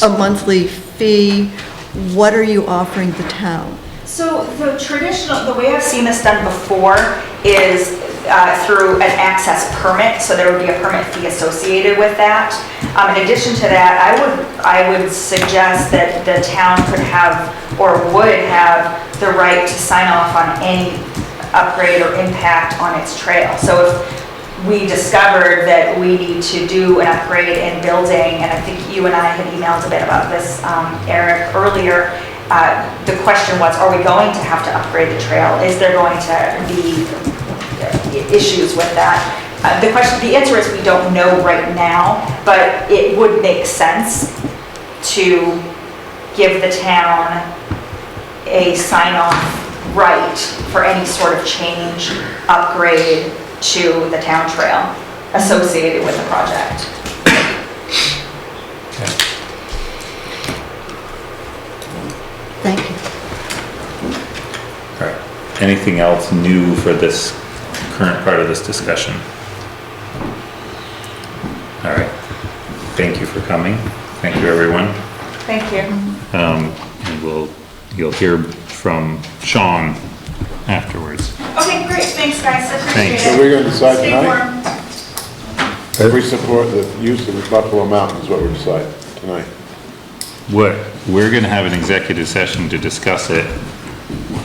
monthly fee, what are you offering the town? So the way I've seen this done before is through an access permit, so there would be a permit fee associated with that. In addition to that, I would suggest that the town could have, or would have, the right to sign off on any upgrade or impact on its trail. So if we discovered that we need to do an upgrade in building, and I think you and I had emailed a bit about this, Eric, earlier, the question was, are we going to have to upgrade the trail? Is there going to be issues with that? The answer is we don't know right now, but it would make sense to give the town a sign-off right for any sort of change, upgrade to the town trail associated with the project. Thank you. All right. Anything else new for this current part of this discussion? All right. Thank you for coming. Thank you, everyone. Thank you. And you'll hear from Sean afterwards. Okay, great. Thanks, guys. Thanks. So we're gonna decide Stay tonight? warm. If we support the use of the Buffalo Mountain is what we're deciding tonight. We're gonna have an executive session to discuss it,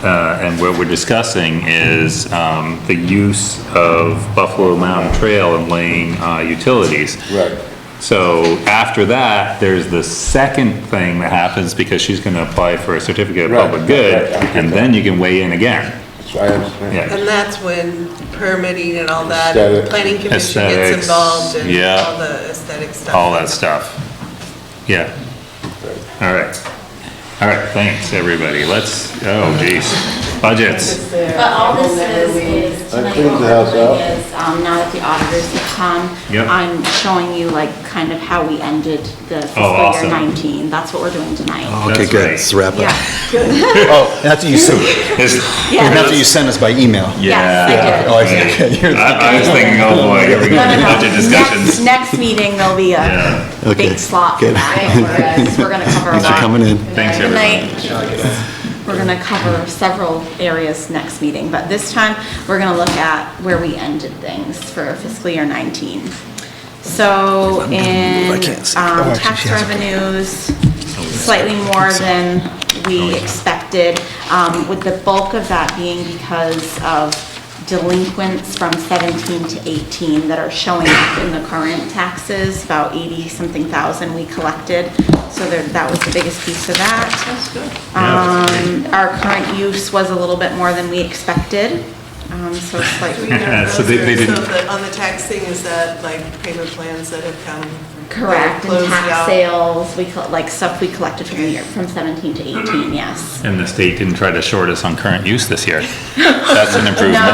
and what we're discussing is, the use of Buffalo Mountain Trail and laying, utilities. Right. So after that, there's the second thing that happens, because she's gonna apply for a certificate of Right, public good, right, right. and then you can weigh in again. So I understand. Yeah. And that's when permitting and all that, Aesthetic. planning commission Aesthetics, gets involved and yeah. all the aesthetic stuff. All that stuff. Yeah. All right. All right, thanks, everybody. Oh geez, budgets. But all this is I tonight cleaned what the we're house doing out. is, now that the auditors have come, Yep. I'm showing you like kind of how we ended the fiscal awesome. year 19. That's what we're doing tonight. Okay, That's good. right. Let's wrap up. Yeah. Oh, and after you send, Yeah. and after you send us by email. Yeah. Yes, Oh, I see. Okay. You're- I was thinking, oh boy, here we go, budget discussions. Next meeting, there'll be a Yeah. Okay, big slot for good. that, whereas we're gonna cover a lot. Thanks for coming in. Thanks, Good everyone. night. We're gonna cover several areas next meeting, but this time, we're gonna look at where we ended things for fiscal year 19. So in I can't see. Oh, actually, tax she has it. revenues, slightly more than we expected, with the bulk of that being because of delinquents from 17 to 18 that are showing up in the current taxes, about 80-something thousand we collected. So that was the biggest piece of that. That's good. Yeah, that's Our current use was a little bit more than we expected. So slightly. So they didn't- So on the tax thing, is that like payment plans that have come? Correct, and closed tax out? sales, like stuff we collected from the year, from 17 to 18, yes. And the state didn't try to short us on current use this year. That's an improvement.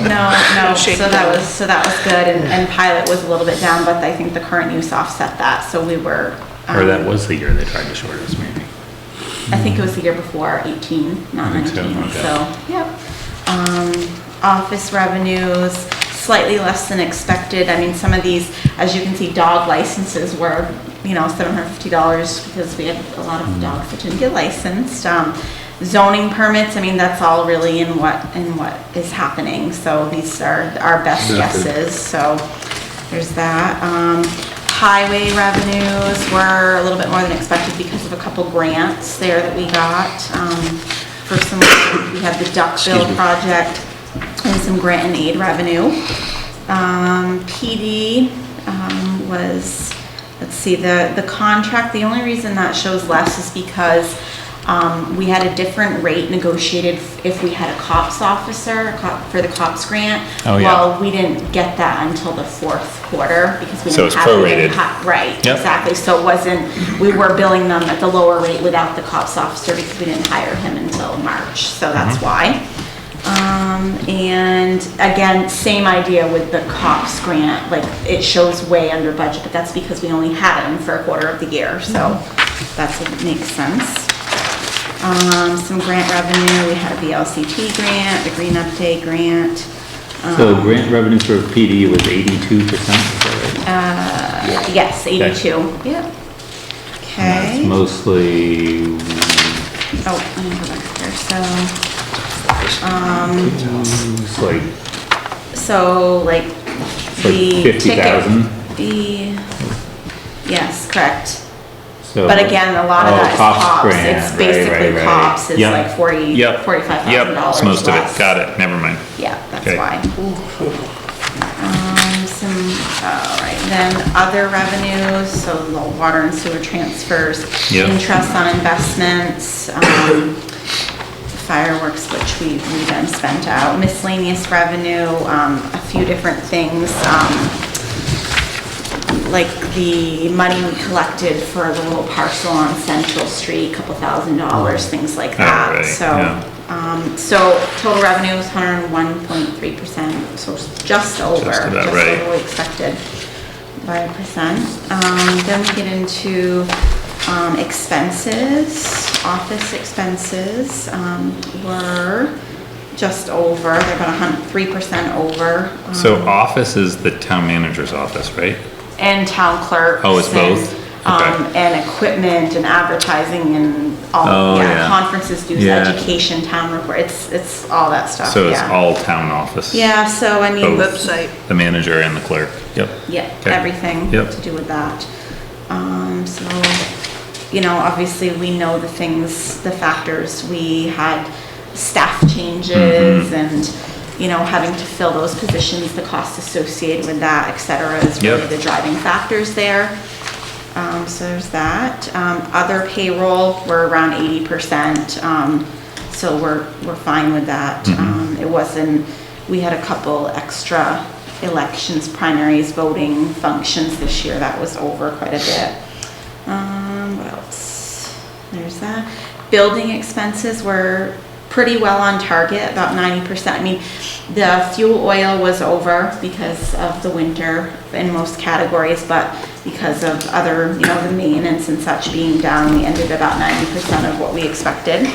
No, Shake so that was good, and pilot was a little bit down, but I think the current use offset that, so we were. Or that was the year they tried to short us, maybe. I think it was the year before, 18, not I think so, 19, okay. so, yep. Office revenues, slightly less than expected. I mean, some of these, as you can see, dog licenses were, $750 because we had a lot of dogs that didn't get licensed. Zoning permits, I mean, that's all really in what is happening. So these are our best guesses, so there's that. Highway revenues were a little bit more than expected because of a couple grants there that we got. For some, we had the Duckville project and some grant and aid revenue. PD was, let's see, the contract, the only reason that shows less is because we had a different rate negotiated if we had a cops officer, for the cops grant. Oh, yeah. Well, we didn't get that until the fourth quarter because we So didn't it's have it. prorated. Right, Yep. exactly. So it wasn't, we were billing them at the lower rate without the cops officer because we didn't hire him until March. So that's why. And again, same idea with the cops grant, like it shows way under budget, but that's because we only had him for a quarter of the year. So that's what makes sense. Some grant revenue, we had a VLCT grant, the Green Update grant. So grant revenue for PD was 82%, is that right? Yes, 82, yep. That's Okay. mostly, Oh, let me go back there, it's like so like the 50,000. ticket. Yes, correct. So. But again, a lot of that is cops, grant, it's right, basically right. cops, it's Yep. like Yep. $45,000 Yep, it's most of it, less. got it, never mind. Yeah, that's Okay. why. All right, then other revenues, so the water and sewer transfers, Yep. interest on investments, fireworks, which we then spent out, miscellaneous revenue, a few different things, like the money we collected for the little parcel on Central Street, couple $1,000s, things like that. right, So, yeah. so total revenue was 101.3%, so it's just over. Just about right. over what we expected by a percent. Then we get into expenses. Office expenses were just over, they're about 3% over. So office is the town manager's office, right? And town clerks. Oh, it's both? Okay. And equipment and advertising and all, Oh, yeah. conferences, dues, Yeah. education, town report, it's all that stuff, So it's yeah. all town office? Yeah, so I mean. Both. Website. The manager and the clerk, yep. Yeah, Okay. everything Yep. to do with that. So, obviously we know the things, the factors, we had staff changes and, having to fill those positions, the costs associated with that, et cetera, is really Yep. the driving factors there. So there's that. Other payroll, we're around 80%, so we're fine with that. It wasn't, we had a couple extra elections, primaries, voting functions this year, that was over quite a bit. What else? There's that. Building expenses were pretty well on target, about 90%. I mean, the fuel oil was over because of the winter in most categories, but because of other, the maintenance and such being down, we ended about 90% of what we expected.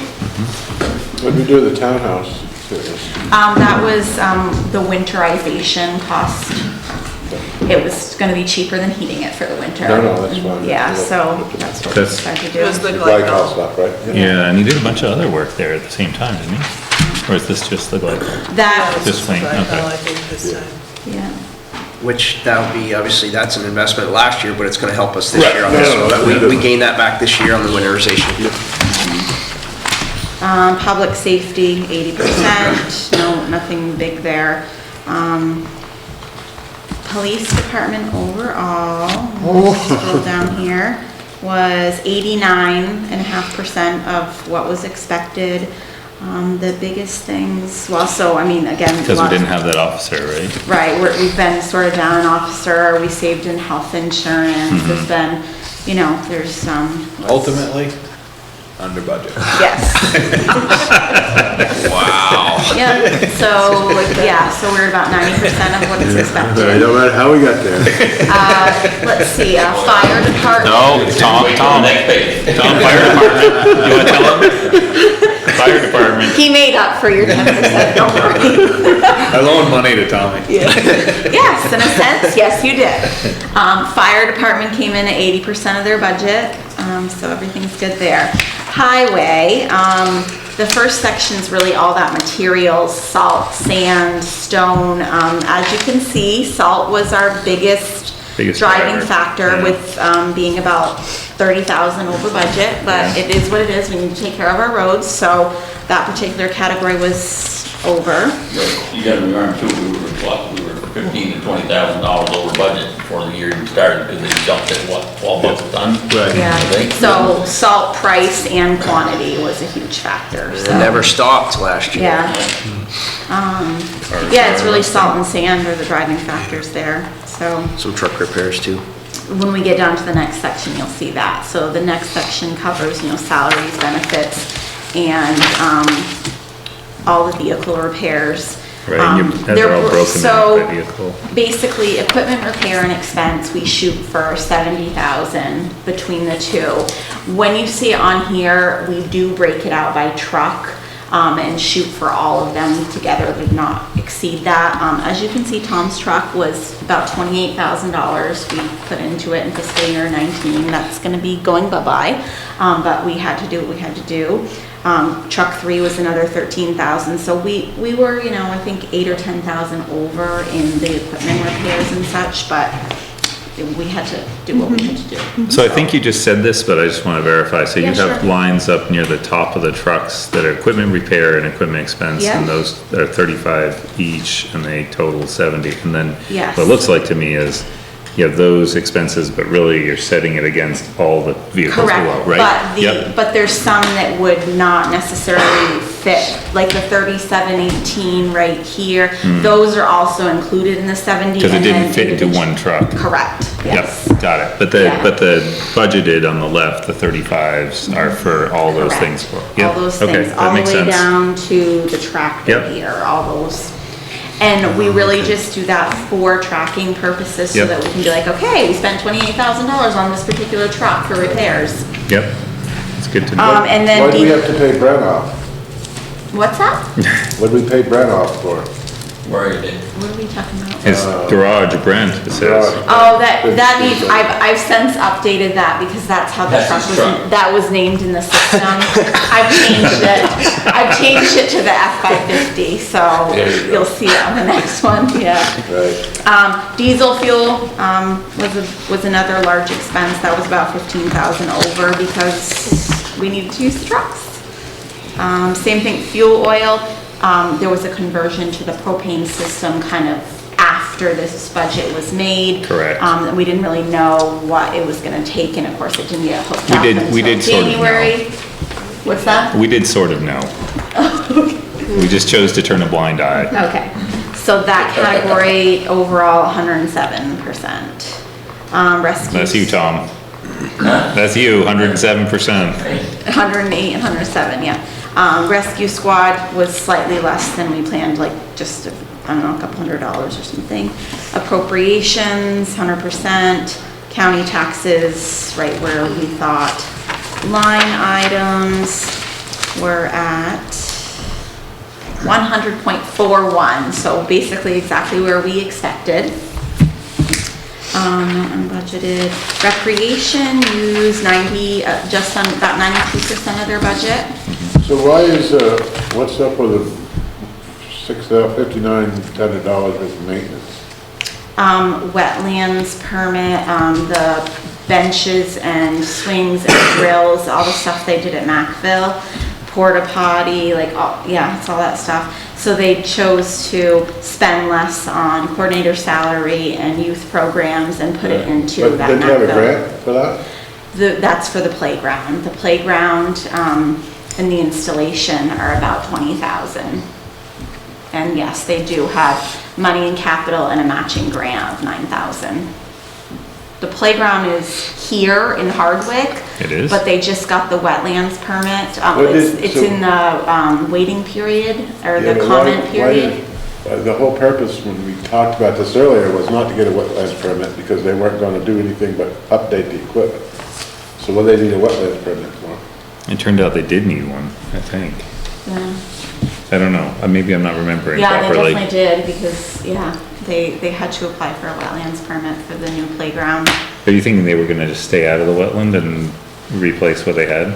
What did we do with the townhouse? That was the winterization cost. It was gonna be cheaper than heating it for the winter. No, that's fine. Yeah, so that's what we That's- tried to It was do. the The glycol glycol. stuff, right? Yeah, and he did a bunch of other work there at the same time, didn't he? Or is this just the glycol? That, This thing, Glycol, okay. I think this time. yeah. Which that'll be, obviously, that's an investment last year, but it's gonna help us this Right. year on No, this. no, So no, we gain that back this year on the winterization. Public safety, 80%, no, nothing big there. Police department overall, scroll down here, was 89.5% of what was expected. The biggest things, well, so, I mean, again. Because we didn't have that officer, right? Right, we've been sort of down an officer, we saved in health insurance, there's been, you know, there's some. Ultimately, under budget. Yes. Wow. Yep, so we're about 90% of what is expected. No matter how we got there. Let's see, fire department. No, Tom, fire department. You wanna tell him? Fire department. He made up for your 10%, don't worry. I loaned money to Tommy. Yes, in a sense, yes, you did. Fire department came in at 80% of their budget, so everything's good there. Highway, the first section's really all that materials, salt, sand, stone. As you can see, salt was our biggest driving driver. factor with being about 30,000 over budget, but it is what it is. We need to take care of our roads, so that particular category was over. You gotta remember too, we were $15,000 to $20,000 over budget before the year even started, because they jumped at what, 12 bucks a ton? Right. Yeah, so salt price and quantity was a huge factor, It so. never stopped last year. Yeah. Yeah, it's really salt and sand are the driving factors there, so. Some truck repairs too. When we get down to the next section, you'll see that. So the next section covers, you know, salaries, benefits, and all the vehicle repairs. Right, and they're all broken down by vehicle. Basically, equipment repair and expense, we shoot for 70,000 between the two. When you see it on here, we do break it out by truck. And shoot for all of them together, did not exceed that. As you can see, Tom's truck was about $28,000 we put into it in fiscal year 19. That's gonna be going bye-bye, but we had to do what we had to do. Truck 3 was another 13,000, so we were, you know, I think 8 or 10,000 over in the equipment repairs and such, but we had to do what we had to do. So I think you just said this, but I just want to verify. So you Yeah, have sure. lines up near the top of the trucks that are equipment repair and equipment expense, Yeah. and those are 35 each, and they total 70. And then Yes. what it looks like to me is you have those expenses, but really you're setting it against all the vehicles below, Correct, right? but but there's some that would not necessarily fit, like the 3718 right here. Those are also included in the 70. Because it and didn't then fit into one truck. Correct, yes. Yep, got it. But Yeah. the budgeted on the left, the 35s are for all those Correct. things. All Yep, those okay, things, that all the makes way sense. down to the tractor Yep. here, all those. And we really just do that for tracking purposes so Yep. that we can be like, okay, we spent $28,000 on this particular truck for repairs. Yep, it's good to know. And then Why do we have to pay Brent off? What's that? What did we pay Brent off for? Where you did. What are we talking about? His garage, Brent, it says. Oh, that needs, I've since updated that because that's how the That's truck his was, truck. that was named in the system. I've changed it to the F-550, so There you go. you'll see it on the next one, yeah. Right. Diesel fuel, was another large expense, that was about 15,000 over because we needed to use the trucks. Same thing, fuel oil, there was a conversion to the propane system kind of after this budget was made. Correct. And we didn't really know what it was gonna take, and of course it didn't get hooked We up did until sort of know. January. What's that? We did sort of know. We just chose to turn a blind eye. Okay, so that category overall, 107%. Rescue. That's you, Tom. That's you, 107%. 108 and 107, yeah. Rescue squad was slightly less than we planned, like just, I don't know, a couple $100 or something. Appropriations, 100%. County taxes, right where we thought. Line items, we're at 100.41, so basically exactly where we expected. Unbudgeted. Recreation used 90, just on about 92% of their budget. So why is, what's up with the $5,900 with maintenance? Wetlands permit, the benches and swings and drills, all the stuff they did at Macville, porta potty, like, yeah, it's all that stuff. So they chose to spend less on coordinator salary and youth programs and put it into But that didn't you have a Macville. grant for that? That's for the playground. The playground, and the installation are about 20,000. And yes, they do have money in capital and a matching grant of 9,000. The playground is here in Hardwick. It is? But they just got the wetlands permit. What did- It's so- in the waiting period, or Yeah, the but comment why period. the whole purpose, when we talked about this earlier, was not to get a wetlands permit, because they weren't gonna do anything but update the equipment. So what do they need a wetlands permit for? It turned out they did need one, I think. Yeah. I don't know, maybe I'm not remembering Yeah, they properly. definitely did, because, yeah, they had to apply for a wetlands permit for the new playground. Are you thinking they were gonna just stay out of the wetland and replace what they had? I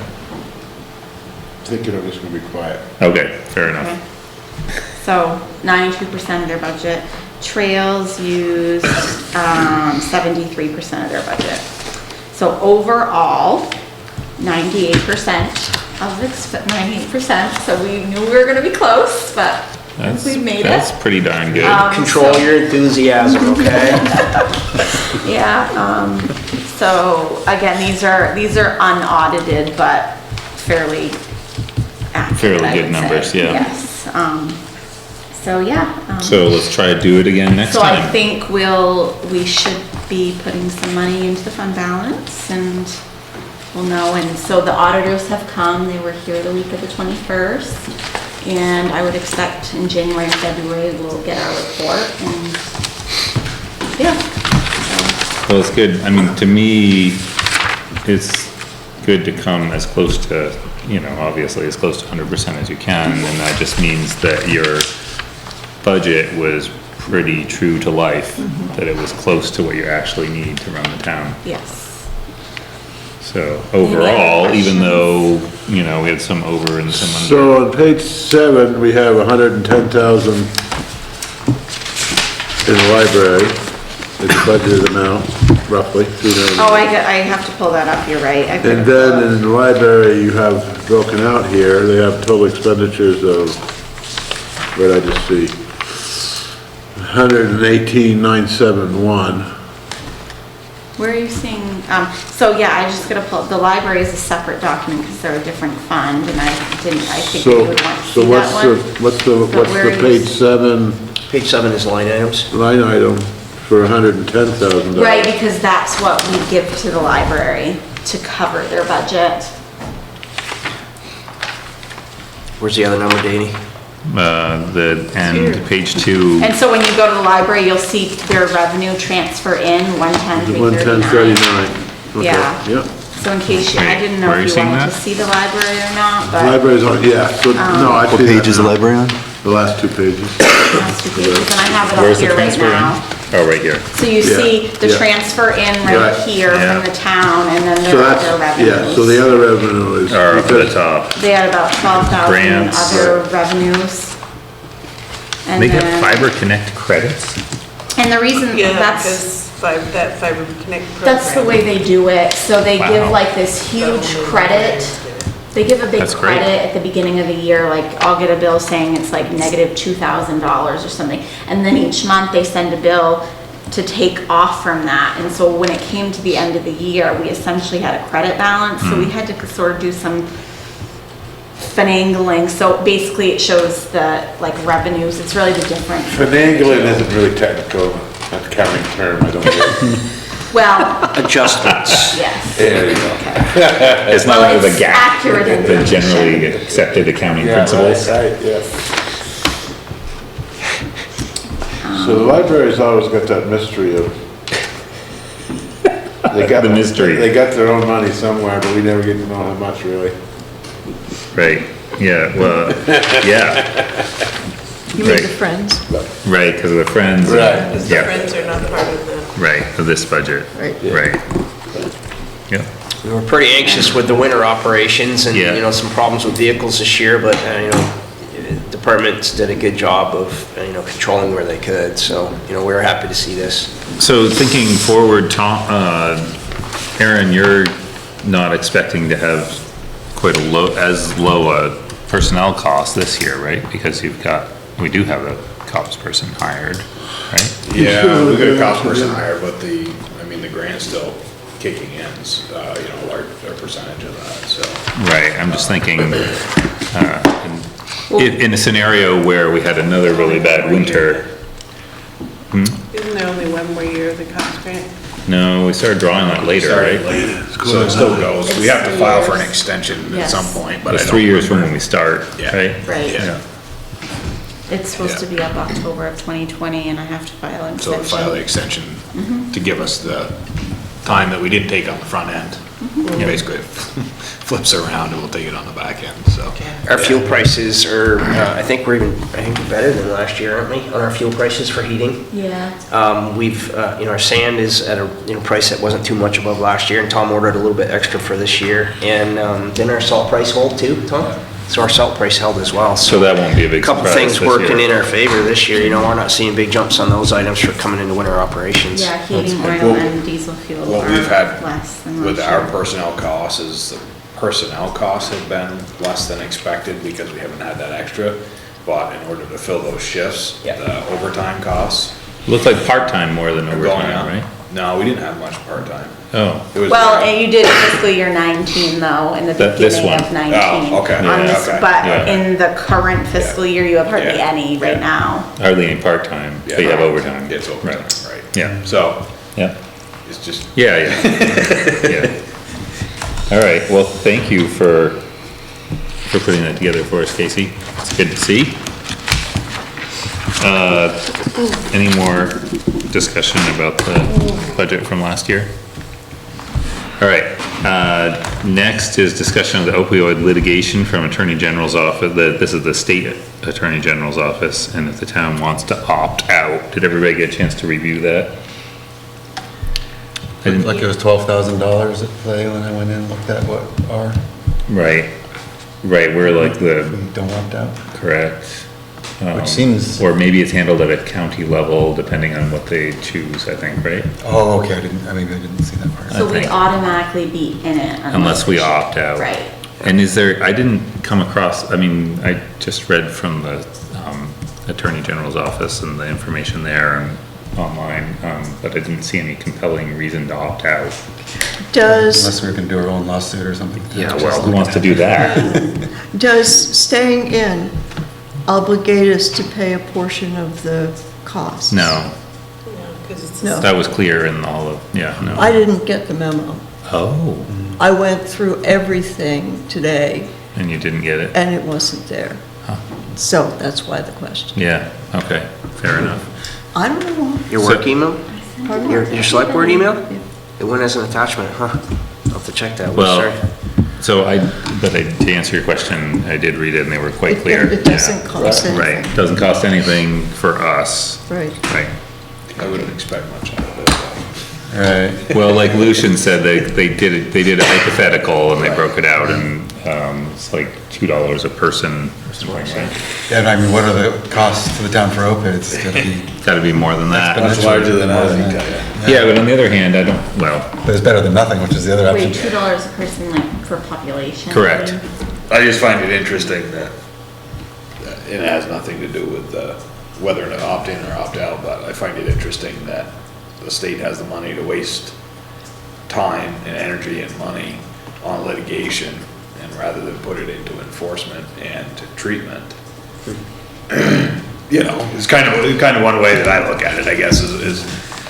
think it was gonna be quiet. Okay, fair enough. Okay. So 92% of their budget. Trails used 73% of their budget. So overall, 98% of 98%. So we knew we were gonna be close, but we made That's it. pretty darn good. Control your enthusiasm, okay? Yeah, so again, these are unaudited, but fairly accurate, Fairly I good would numbers, say. yeah. Yes, so yeah. So let's try to do it again next So I time. think we should be putting some money into the fund balance, and we'll know. And so the auditors have come, they were here the week of the 21st, and I would expect in January and February, we'll get our report, and yeah. Well, it's good, I mean, to me, it's good to come as close to, obviously as close to 100% as you can, and that just means that your budget was pretty true to life, that it was close to what you actually need to run the town. Yes. So overall, even though, we had some over and some under. So on page 7, we have 110,000 in the library, is the budgeted amount, roughly, Oh, I have to pull that up, you're right. I could've And pulled then up. in the library, you have broken out here, they have total expenditures of, what did I just see? 118,971. Where are you seeing, so yeah, I just gotta pull, the library is a separate document because they're a different fund, and I think you So, would want to so see what's that the, one. what's the, But what's where the are page you- 7 Page 7 is line items. line item for $110,000? Right, because that's what we give to the library to cover their budget. Where's the other number, Danny? The end, page 2. And so when you go to the library, you'll see their revenue transfer in, 110,339. 110,39. Okay, Yeah. Yep. So in case I didn't know Where are you if you seeing wanted to that? see the library or not, but. Library's on, yeah, so, no, I see What page that is the now. library on? The last 2 pages. Last 2 pages, and I have it Where's up the here right transfer in? now. Oh, right here. So you Yeah, see the yeah. transfer in right Right, here yeah. from the town, and then So their that's, other revenues. yeah, so the other revenue is. Or up at the because- top. They had about 12,000 Grants. other revenues. And They get then- Fiber Connect credits? And the reason, Yeah, that's, because that Fiber Connect program. that's the way they do it. So they give Wow. like this huge credit. They give a big That's great. credit at the beginning of the year, like I'll get a bill saying it's like negative $2,000 or something. And then each month they send a bill to take off from that. And so when it came to the end of the year, we essentially had a credit balance. So we had to sort of do some finagling. So basically it shows the like revenues. It's really the difference. Finagling isn't really technical, accounting term, I don't get. Well, Adjustments. yes. There you go. It's not Well, under the it's gap, accurate the information. generally accepted accounting Yeah, principles. right, yeah. So the library's always got that mystery of. They got The mystery. They got their own money somewhere, but we never get to know how much really. Right, yeah, well, yeah, You mean the Right. Friends? right, because of the Friends. Right. Because the Yeah, Friends are not part of the. right, of this budget, Right. right. Yeah, We were pretty anxious with the winter operations and, Yeah. some problems with vehicles this year, but, departments did a good job of, controlling where they could. So, we were happy to see this. so thinking forward, Tom, Aaron, you're not expecting to have quite as low a personnel cost this year, right? Because we do have a cops person hired, right? Yeah, we got a cost person hire, but the grant's still kicking in, our their percentage of that, so. Right, I'm just thinking, in a scenario where we had another really bad winter. Isn't there only one more year of the cost grant? No, we started drawing that later, right? So it still goes, we have to file for an extension at Yes. some point, but I It's don't 3 years from remember. when we start, Yeah. right? Right. Yeah. It's supposed to be up October of 2020, and I have to file an So extension. file the extension to give us the time that we didn't take on the front end. Basically, it flips around and we'll take it on the back end, so. Our fuel prices are, I think we're better than last year, aren't we, on our fuel prices for heating? Yeah. We've, our sand is at a, price that wasn't too much above last year, and Tom ordered a little bit extra for this year. And then our salt price hold too, Tom? So our salt price held as well. So that won't be a big Couple surprise things this working year. in our favor this year, we're not seeing big jumps on those items for coming into winter operations. Yeah, heating oil and diesel fuel What are we've had less than with last our year. personnel costs is the personnel costs have been less than expected because we haven't had that extra. But in order to fill those shifts, the overtime costs Looked like part-time more than are going overtime, up. right? No, we didn't have much part-time. Oh. It was Well, down. and you did fiscal year 19 though, in the This beginning one. of 19. Oh, okay, On yeah, this- okay, But yeah. in the current fiscal year, you have hardly Yeah, any right yeah. now. Hardly any part-time, but you have overtime. It's overtime, right. Yeah, So yeah, it's just, yeah, yeah. Yeah. All right, well, thank you for putting that together for us, Casey. It's good to see. Any more discussion about the budget from last year? All right, next is discussion of the opioid litigation from Attorney General's office. This is the state Attorney General's office, and if the town wants to opt out, did everybody get a chance to review that? I didn't, Like it was $12,000 at play when I went in and looked at what our, right, we're like the, we don't opt out. correct. Which seems- Or maybe it's handled at a county level, depending on what they choose, I think, right? Oh, okay, maybe I didn't see that part. So we'd think- automatically be in it. Unless we opt out. Right. And is there, I didn't come across, I mean, I just read from the Attorney General's office and the information there and online, but I didn't see any compelling reason to opt out. Does, Unless we can do our own lawsuit or something. Yeah, well, who wants to do that? does staying in obligate us to pay a portion of the cost? No, Because it's No. that was clear in all of, yeah, no. I didn't get the memo. Oh, I went through everything today and you didn't get it? and it wasn't there. Huh. So that's why the question. Yeah, okay, fair enough. I don't know. Your work email? Pardon? Your select board email? Yeah. It went as an attachment, huh? I'll have to check that. Well, Sorry. so to answer your question, I did read it and they were quite It- clear. it doesn't Yeah. cost anything. Right, doesn't cost anything for us. Right. Right. I wouldn't expect much out of it, though. Right. Well, like Lucian said, they did a hypothetical and they broke it out and, it's like $2 a person or something, right? Yeah, and I mean, what are the costs to the town for opiates? It's gotta be Gotta be more than that. Much larger than More I than think, that. Yeah, but on the other hand, I don't, well, But it's better than nothing, which is the other Wait, option. $2 a person, like, for population? correct. I just find it interesting that it has nothing to do with whether to opt in or opt out, but I find it interesting that the state has the money to waste time and energy and money on litigation, and rather than put it into enforcement and treatment. You know, it's kind of one way that I look at it, I guess, is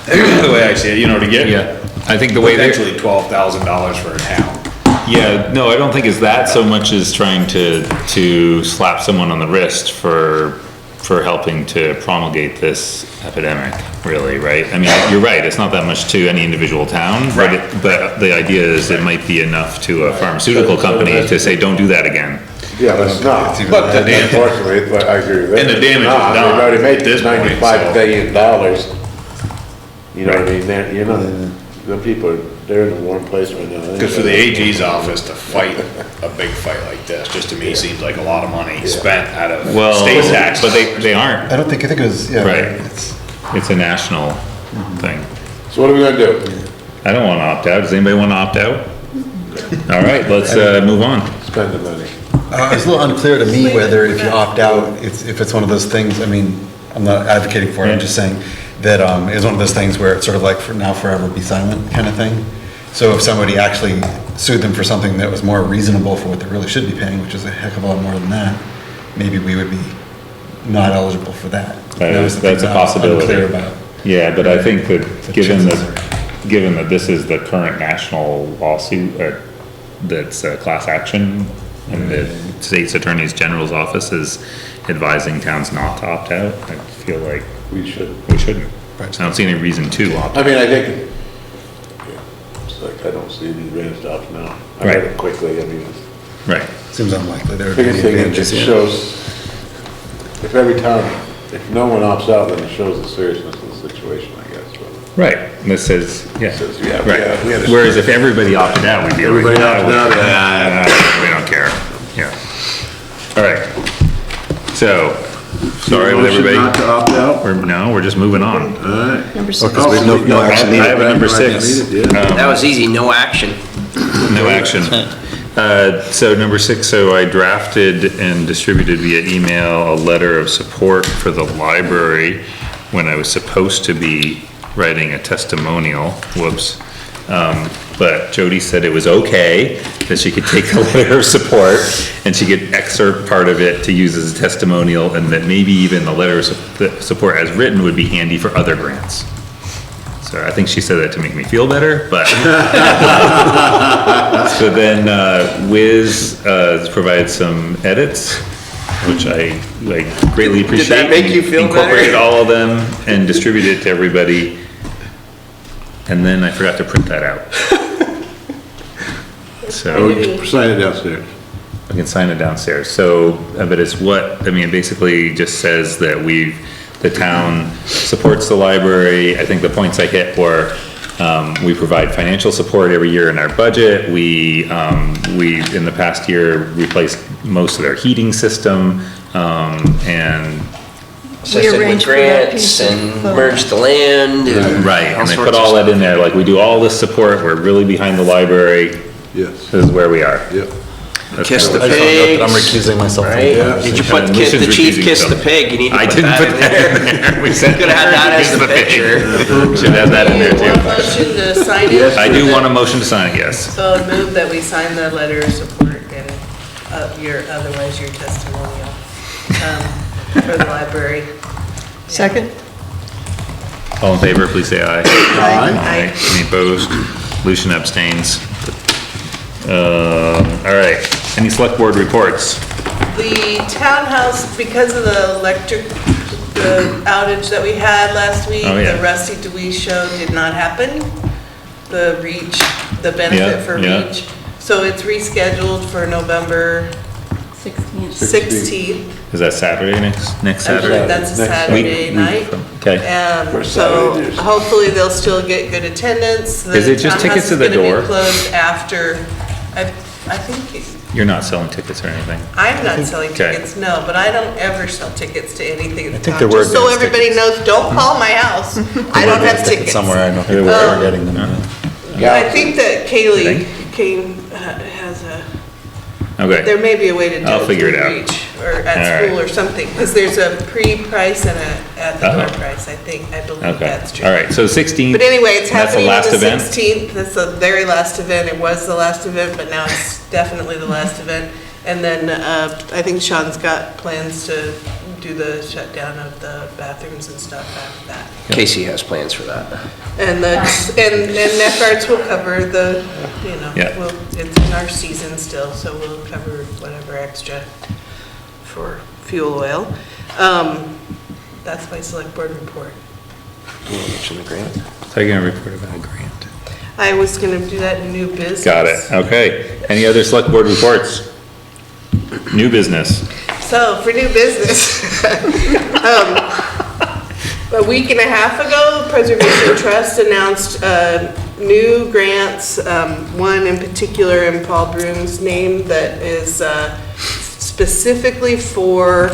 the way I see it, to get Yeah, I think the way they, potentially $12,000 for a town. yeah, no, I don't think it's that so much as trying to slap someone on the wrist for helping to promulgate this epidemic, really, right? I mean, you're right, it's not that much to any individual town, but but the idea is it might be enough to a pharmaceutical company to say, don't do that again. Yeah, but it's not. But the damage, Unfortunately, I agree with that. And the damage is It's not. done They've already made at this point, $95 so- billion. You know what I mean? The people, they're in a warm place right now. because for the AG's office to fight a big fight like this, just to me seems like a lot of money spent out of Well, state tax. but they aren't, I think it was, yeah. Right. It's, it's a national thing. So what are we gonna do? I don't wanna opt out, does anybody wanna opt out? All right, let's, move on. Spend the money. it's a little unclear to me whether if you opt out, if it's one of those things, I mean, I'm not advocating for it, I'm just saying that, it's one of those things where it's sort of like for now forever be silent kind of thing. So if somebody actually sued them for something that was more reasonable for what they really should be paying, which is a heck of a lot more than that, maybe we would be not eligible for that. That's a possibility. Yeah, but I think that given that this is the current national lawsuit, that's a class action, and the state's attorney general's office is advising towns not to opt out, I feel like we shouldn't. I don't see any reason to opt out. I mean, I think, it's like, I don't see the advantage to opt now. I read it quickly, I mean. Right. Seems unlikely there. Biggest thing is it shows, if every town, if no one opts out, then it shows the seriousness of the situation, I guess. But Right, and this says, yeah, says, yeah, right. we had a- Whereas if everybody opted out, we'd be like, Everybody "Ah, opted out, we don't care, yeah. All right, so, sorry with Motion everybody. not to opt out? No, we're just moving on. Alright. Number 6. No action I needed. have a number 6. That was easy, no action. No action. So number 6, so I drafted and distributed via email a letter of support for the library when I was supposed to be writing a testimonial, whoops. But Jody said it was okay, that she could take the letter of support and she could excerpt part of it to use as a testimonial, and that maybe even the letter of support as written would be handy for other grants. So I think she said that to make me feel better, but. So then, Wiz, provided some edits, which I greatly appreciate. Did that make you feel better? Incorporated all of them and distributed it to everybody. And then I forgot to print that out. So. Sign it downstairs. I can sign it downstairs. So, but it's what, I mean, it basically just says that the town supports the library. I think the points I hit were, we provide financial support every year in our budget. We in the past year, replaced most of their heating system, and Assisted with grants and merged the land and. right, and they sorts put of all that stuff. in there, like, we do all this support, we're really behind the library. Yes. This is where we are. Yep. That's Kiss kinda the what- pigs. I'm recusing myself from Right? that. Did you put Lucian's the chief recusing kiss the himself. pig? You need to I put didn't that put in that there. in there. We said Could have had that as the picture. Should have that in there You want a too. motion to sign it? I do want a motion to sign it, yes. So I move that we sign the letter of support and otherwise your testimonial for the library. Second? All in favor, please say aye. Aye. Any opposed? Lucian abstains. All right, any select board reports? The townhouse, because of the electric, the outage that we had last week, Oh, yeah. the Rusty Dewey show did not happen. The reach, the benefit for Yeah. reach. So it's rescheduled for November 16th. 16th. Is that Saturday, next I Saturday? believe that's a Saturday night. Okay. So hopefully they'll still get good attendance. Is it just tickets to the door? The townhouse is gonna be closed after, I think, You're not selling tickets or anything? I'm not selling Okay. tickets, no, but I don't ever sell tickets to anything at the think town. there were Just so advanced everybody knows, don't call my house. I don't have tickets. Somewhere, I know people Oh. are getting them. I think that Kaylee Think? has a, Okay. there may be a way to do it. I'll figure it through out. Reach Or All at school right. or something, because there's a pre-price and a at the door Oh. price, I believe Okay, that's true. all right, so 16th. But anyway, it's and that's the happening on last the event? 16th, that's the very last event, it was the last event, but now it's definitely the last event. And then, I think Sean's got plans to do the shutdown of the bathrooms and stuff after that. Casey has plans for that. And Neck Arts will cover the, Yeah. it's in our season still, so we'll cover whatever extra for fuel oil. That's my select board report. You want to mention the grant? So you're gonna report about a grant. I was gonna do that in new business. Got it, okay. Any other select board reports? New business. So, for new business, a week and a half ago, Preservation Trust announced new grants, one in particular in Paul Broom's name that is specifically for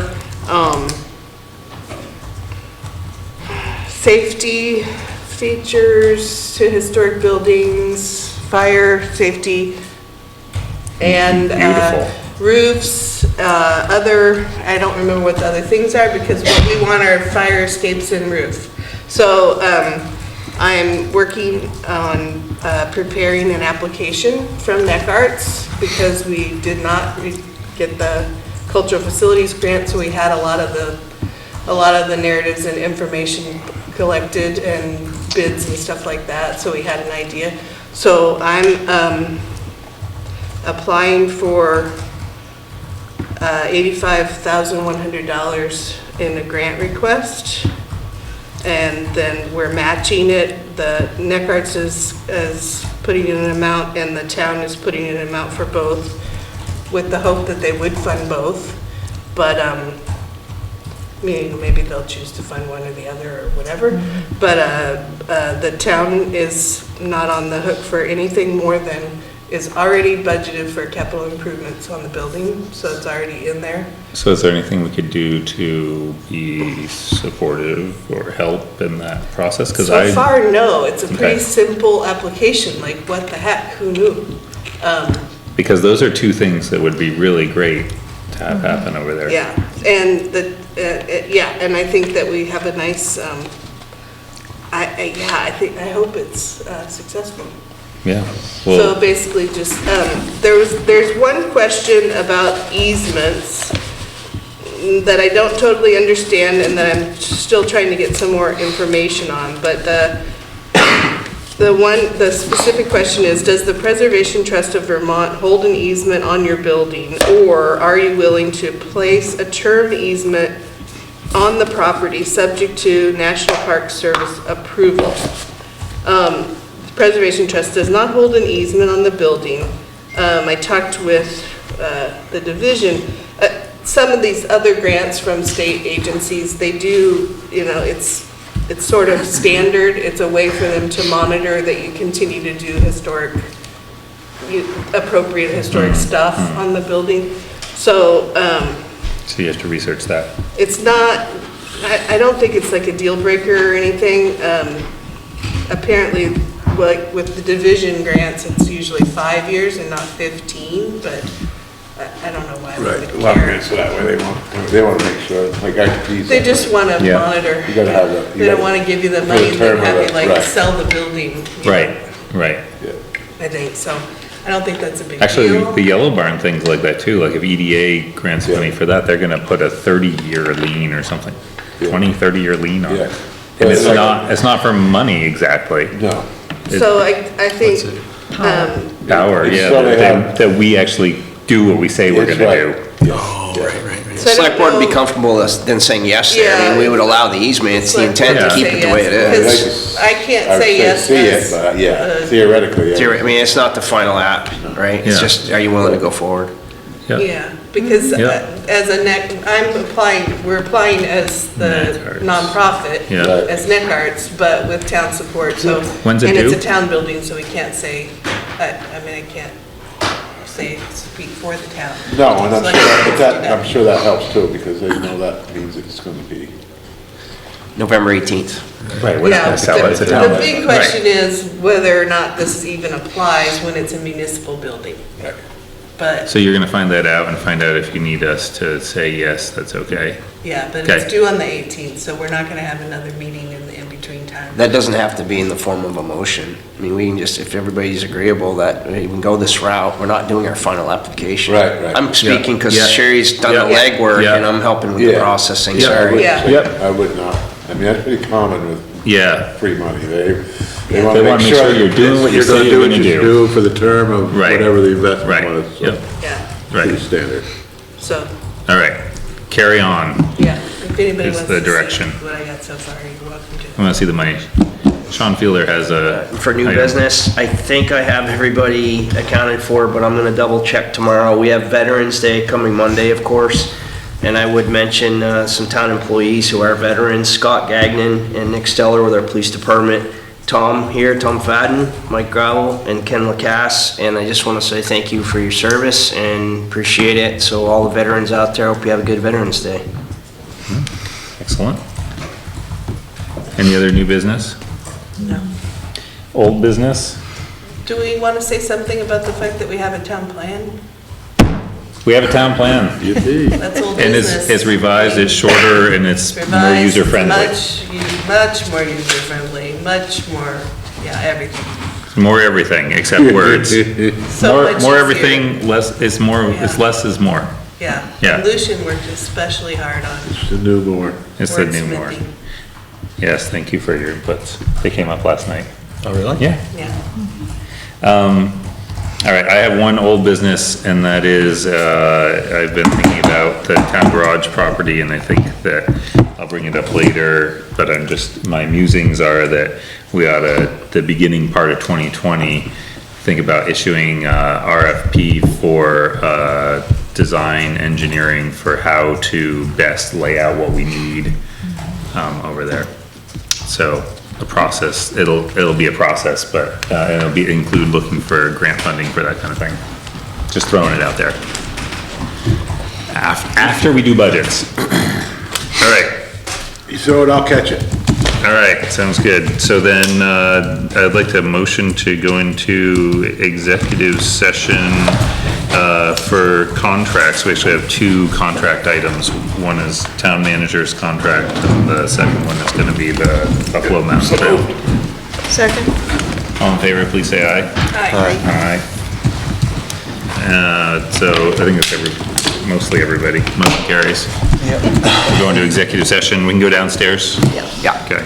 safety features to historic buildings, fire safety, and Beautiful. roofs, other, I don't remember what the other things are, because what we want are fire escapes and roof. So, I'm working on preparing an application from Neck Arts because we did not get the cultural facilities grant, so we had a lot of the narratives and information collected and bids and stuff like that, so we had an idea. So I'm applying for $85,100 in a grant request, and then we're matching it. The Neck Arts is putting in an amount, and the town is putting in an amount for both, with the hope that they would fund both. But maybe they'll choose to fund one or the other or whatever. But the town is not on the hook for anything more than is already budgeted for capital improvements on the building, so it's already in there. So is there anything we could do to be supportive or help in that process? So far, no. It's a pretty simple application, like what the heck, who knew? Because those are two things that would be really great to have happen over there. Yeah, and and I think that we have a nice, I hope it's successful. Yeah. So basically just, there's one question about easements that I don't totally understand and that I'm still trying to get some more information on, but the specific question is, does the Preservation Trust of Vermont hold an easement on your building, or are you willing to place a term easement on the property subject to National Park Service approval? Preservation Trust does not hold an easement on the building. I talked with the division. Some of these other grants from state agencies, they do, it's sort of standard. It's a way for them to monitor that you continue to do appropriate historic stuff on the building. So, so you have to research that. It's not, I don't think it's like a deal breaker or anything. Apparently, like with the division grants, it's usually 5 years and not 15, but I don't know why. Right, a lot of grants that way, they want to make sure, like ITPs. They just want to monitor. You gotta have that. They don't want to give you the money and then have you like sell the building. Right. I think, so I don't think that's a big deal. Actually, the Yellow Barn thing's like that too. Like if EDA grants money for that, they're gonna put a 30-year lien or something. 20, 30-year lien on it. And it's not for money exactly. No. So I think, Power, that we actually do what we say we're gonna do. Oh, right. Select board would be comfortable then saying yes there. I mean, we would allow the easement. It's the intent to keep it the way it is. I can't say yes. Theoretically, yeah. I mean, it's not the final app, right? It's just, are you willing to go forward? Yeah, because as we're applying as the nonprofit, as Neck Arts, but with town support, so. When's it due? And it's a town building, so we can't say, I can't speak for the town. No, and I'm sure that helps too, because they know that means it's gonna be. November 18th. Right, we're not gonna sell it to town. The big question is whether or not this even applies when it's a municipal building. But, So you're gonna find that out and find out if you need us to say, yes, that's okay. yeah, but it's due on the 18th, so we're not gonna have another meeting in between time. That doesn't have to be in the form of a motion. I mean, we can just, if everybody's agreeable that we can go this route, we're not doing our final application. Right. I'm speaking because Sherry's done the legwork and I'm helping with the processing, sorry. I would not. I mean, that's pretty common with free money. They want to make sure you're doing what you say you're gonna do. For the term of whatever the investment was. So pretty standard. So. All right, carry on. Yeah, if anybody Is wants the to direction. see what I got so far, you're welcome to. I wanna see the money. Sean Fielder has a. For new business, I think I have everybody accounted for, but I'm gonna double check tomorrow. We have Veterans Day coming Monday, of course. And I would mention some town employees who are veterans, Scott Gagnon and Nick Steller with our police department. Tom Fadden, Mike Gravel, and Ken Lacasse, and I just want to say thank you for your service and appreciate it. So all the veterans out there, hope you have a good Veterans Day. Excellent. Any other new business? No. Old business? Do we want to say something about the fact that we have a town plan? We have a town plan. That's old And business. it's revised, it's shorter, and it's more Revised, user-friendly. Much more user-friendly, much more, yeah, everything. More everything, except words. So More, much more easier. everything, less, it's more, it's less is more. Yeah. Yeah. And Lucian worked especially hard on The new more. It's the new more. wordsmithing. Yes, thank you for your inputs. They came up last night. Oh, really? Yeah. Yeah. All right, I have one old business, and that is, I've been thinking about the town garage property, and I think that I'll bring it up later, but my musings are that we ought to, the beginning part of 2020, think about issuing RFP for design engineering for how to best lay out what we need over there. So a process, it'll be a process, but it'll include looking for grant funding for that kind of thing. Just throwing it out there. After we do budgets. All right. You throw it, I'll catch it. All right, sounds good. So then, I'd like to motion to go into executive session, for contracts. We actually have two contract items. One is town manager's contract, and the second one is gonna be the Buffalo Mountain Trail. Second? All in favor, please say aye. Aye. Aye. So I think it's mostly everybody, motion carries. Yep. We're going to executive session. We can go downstairs? Yeah. Okay.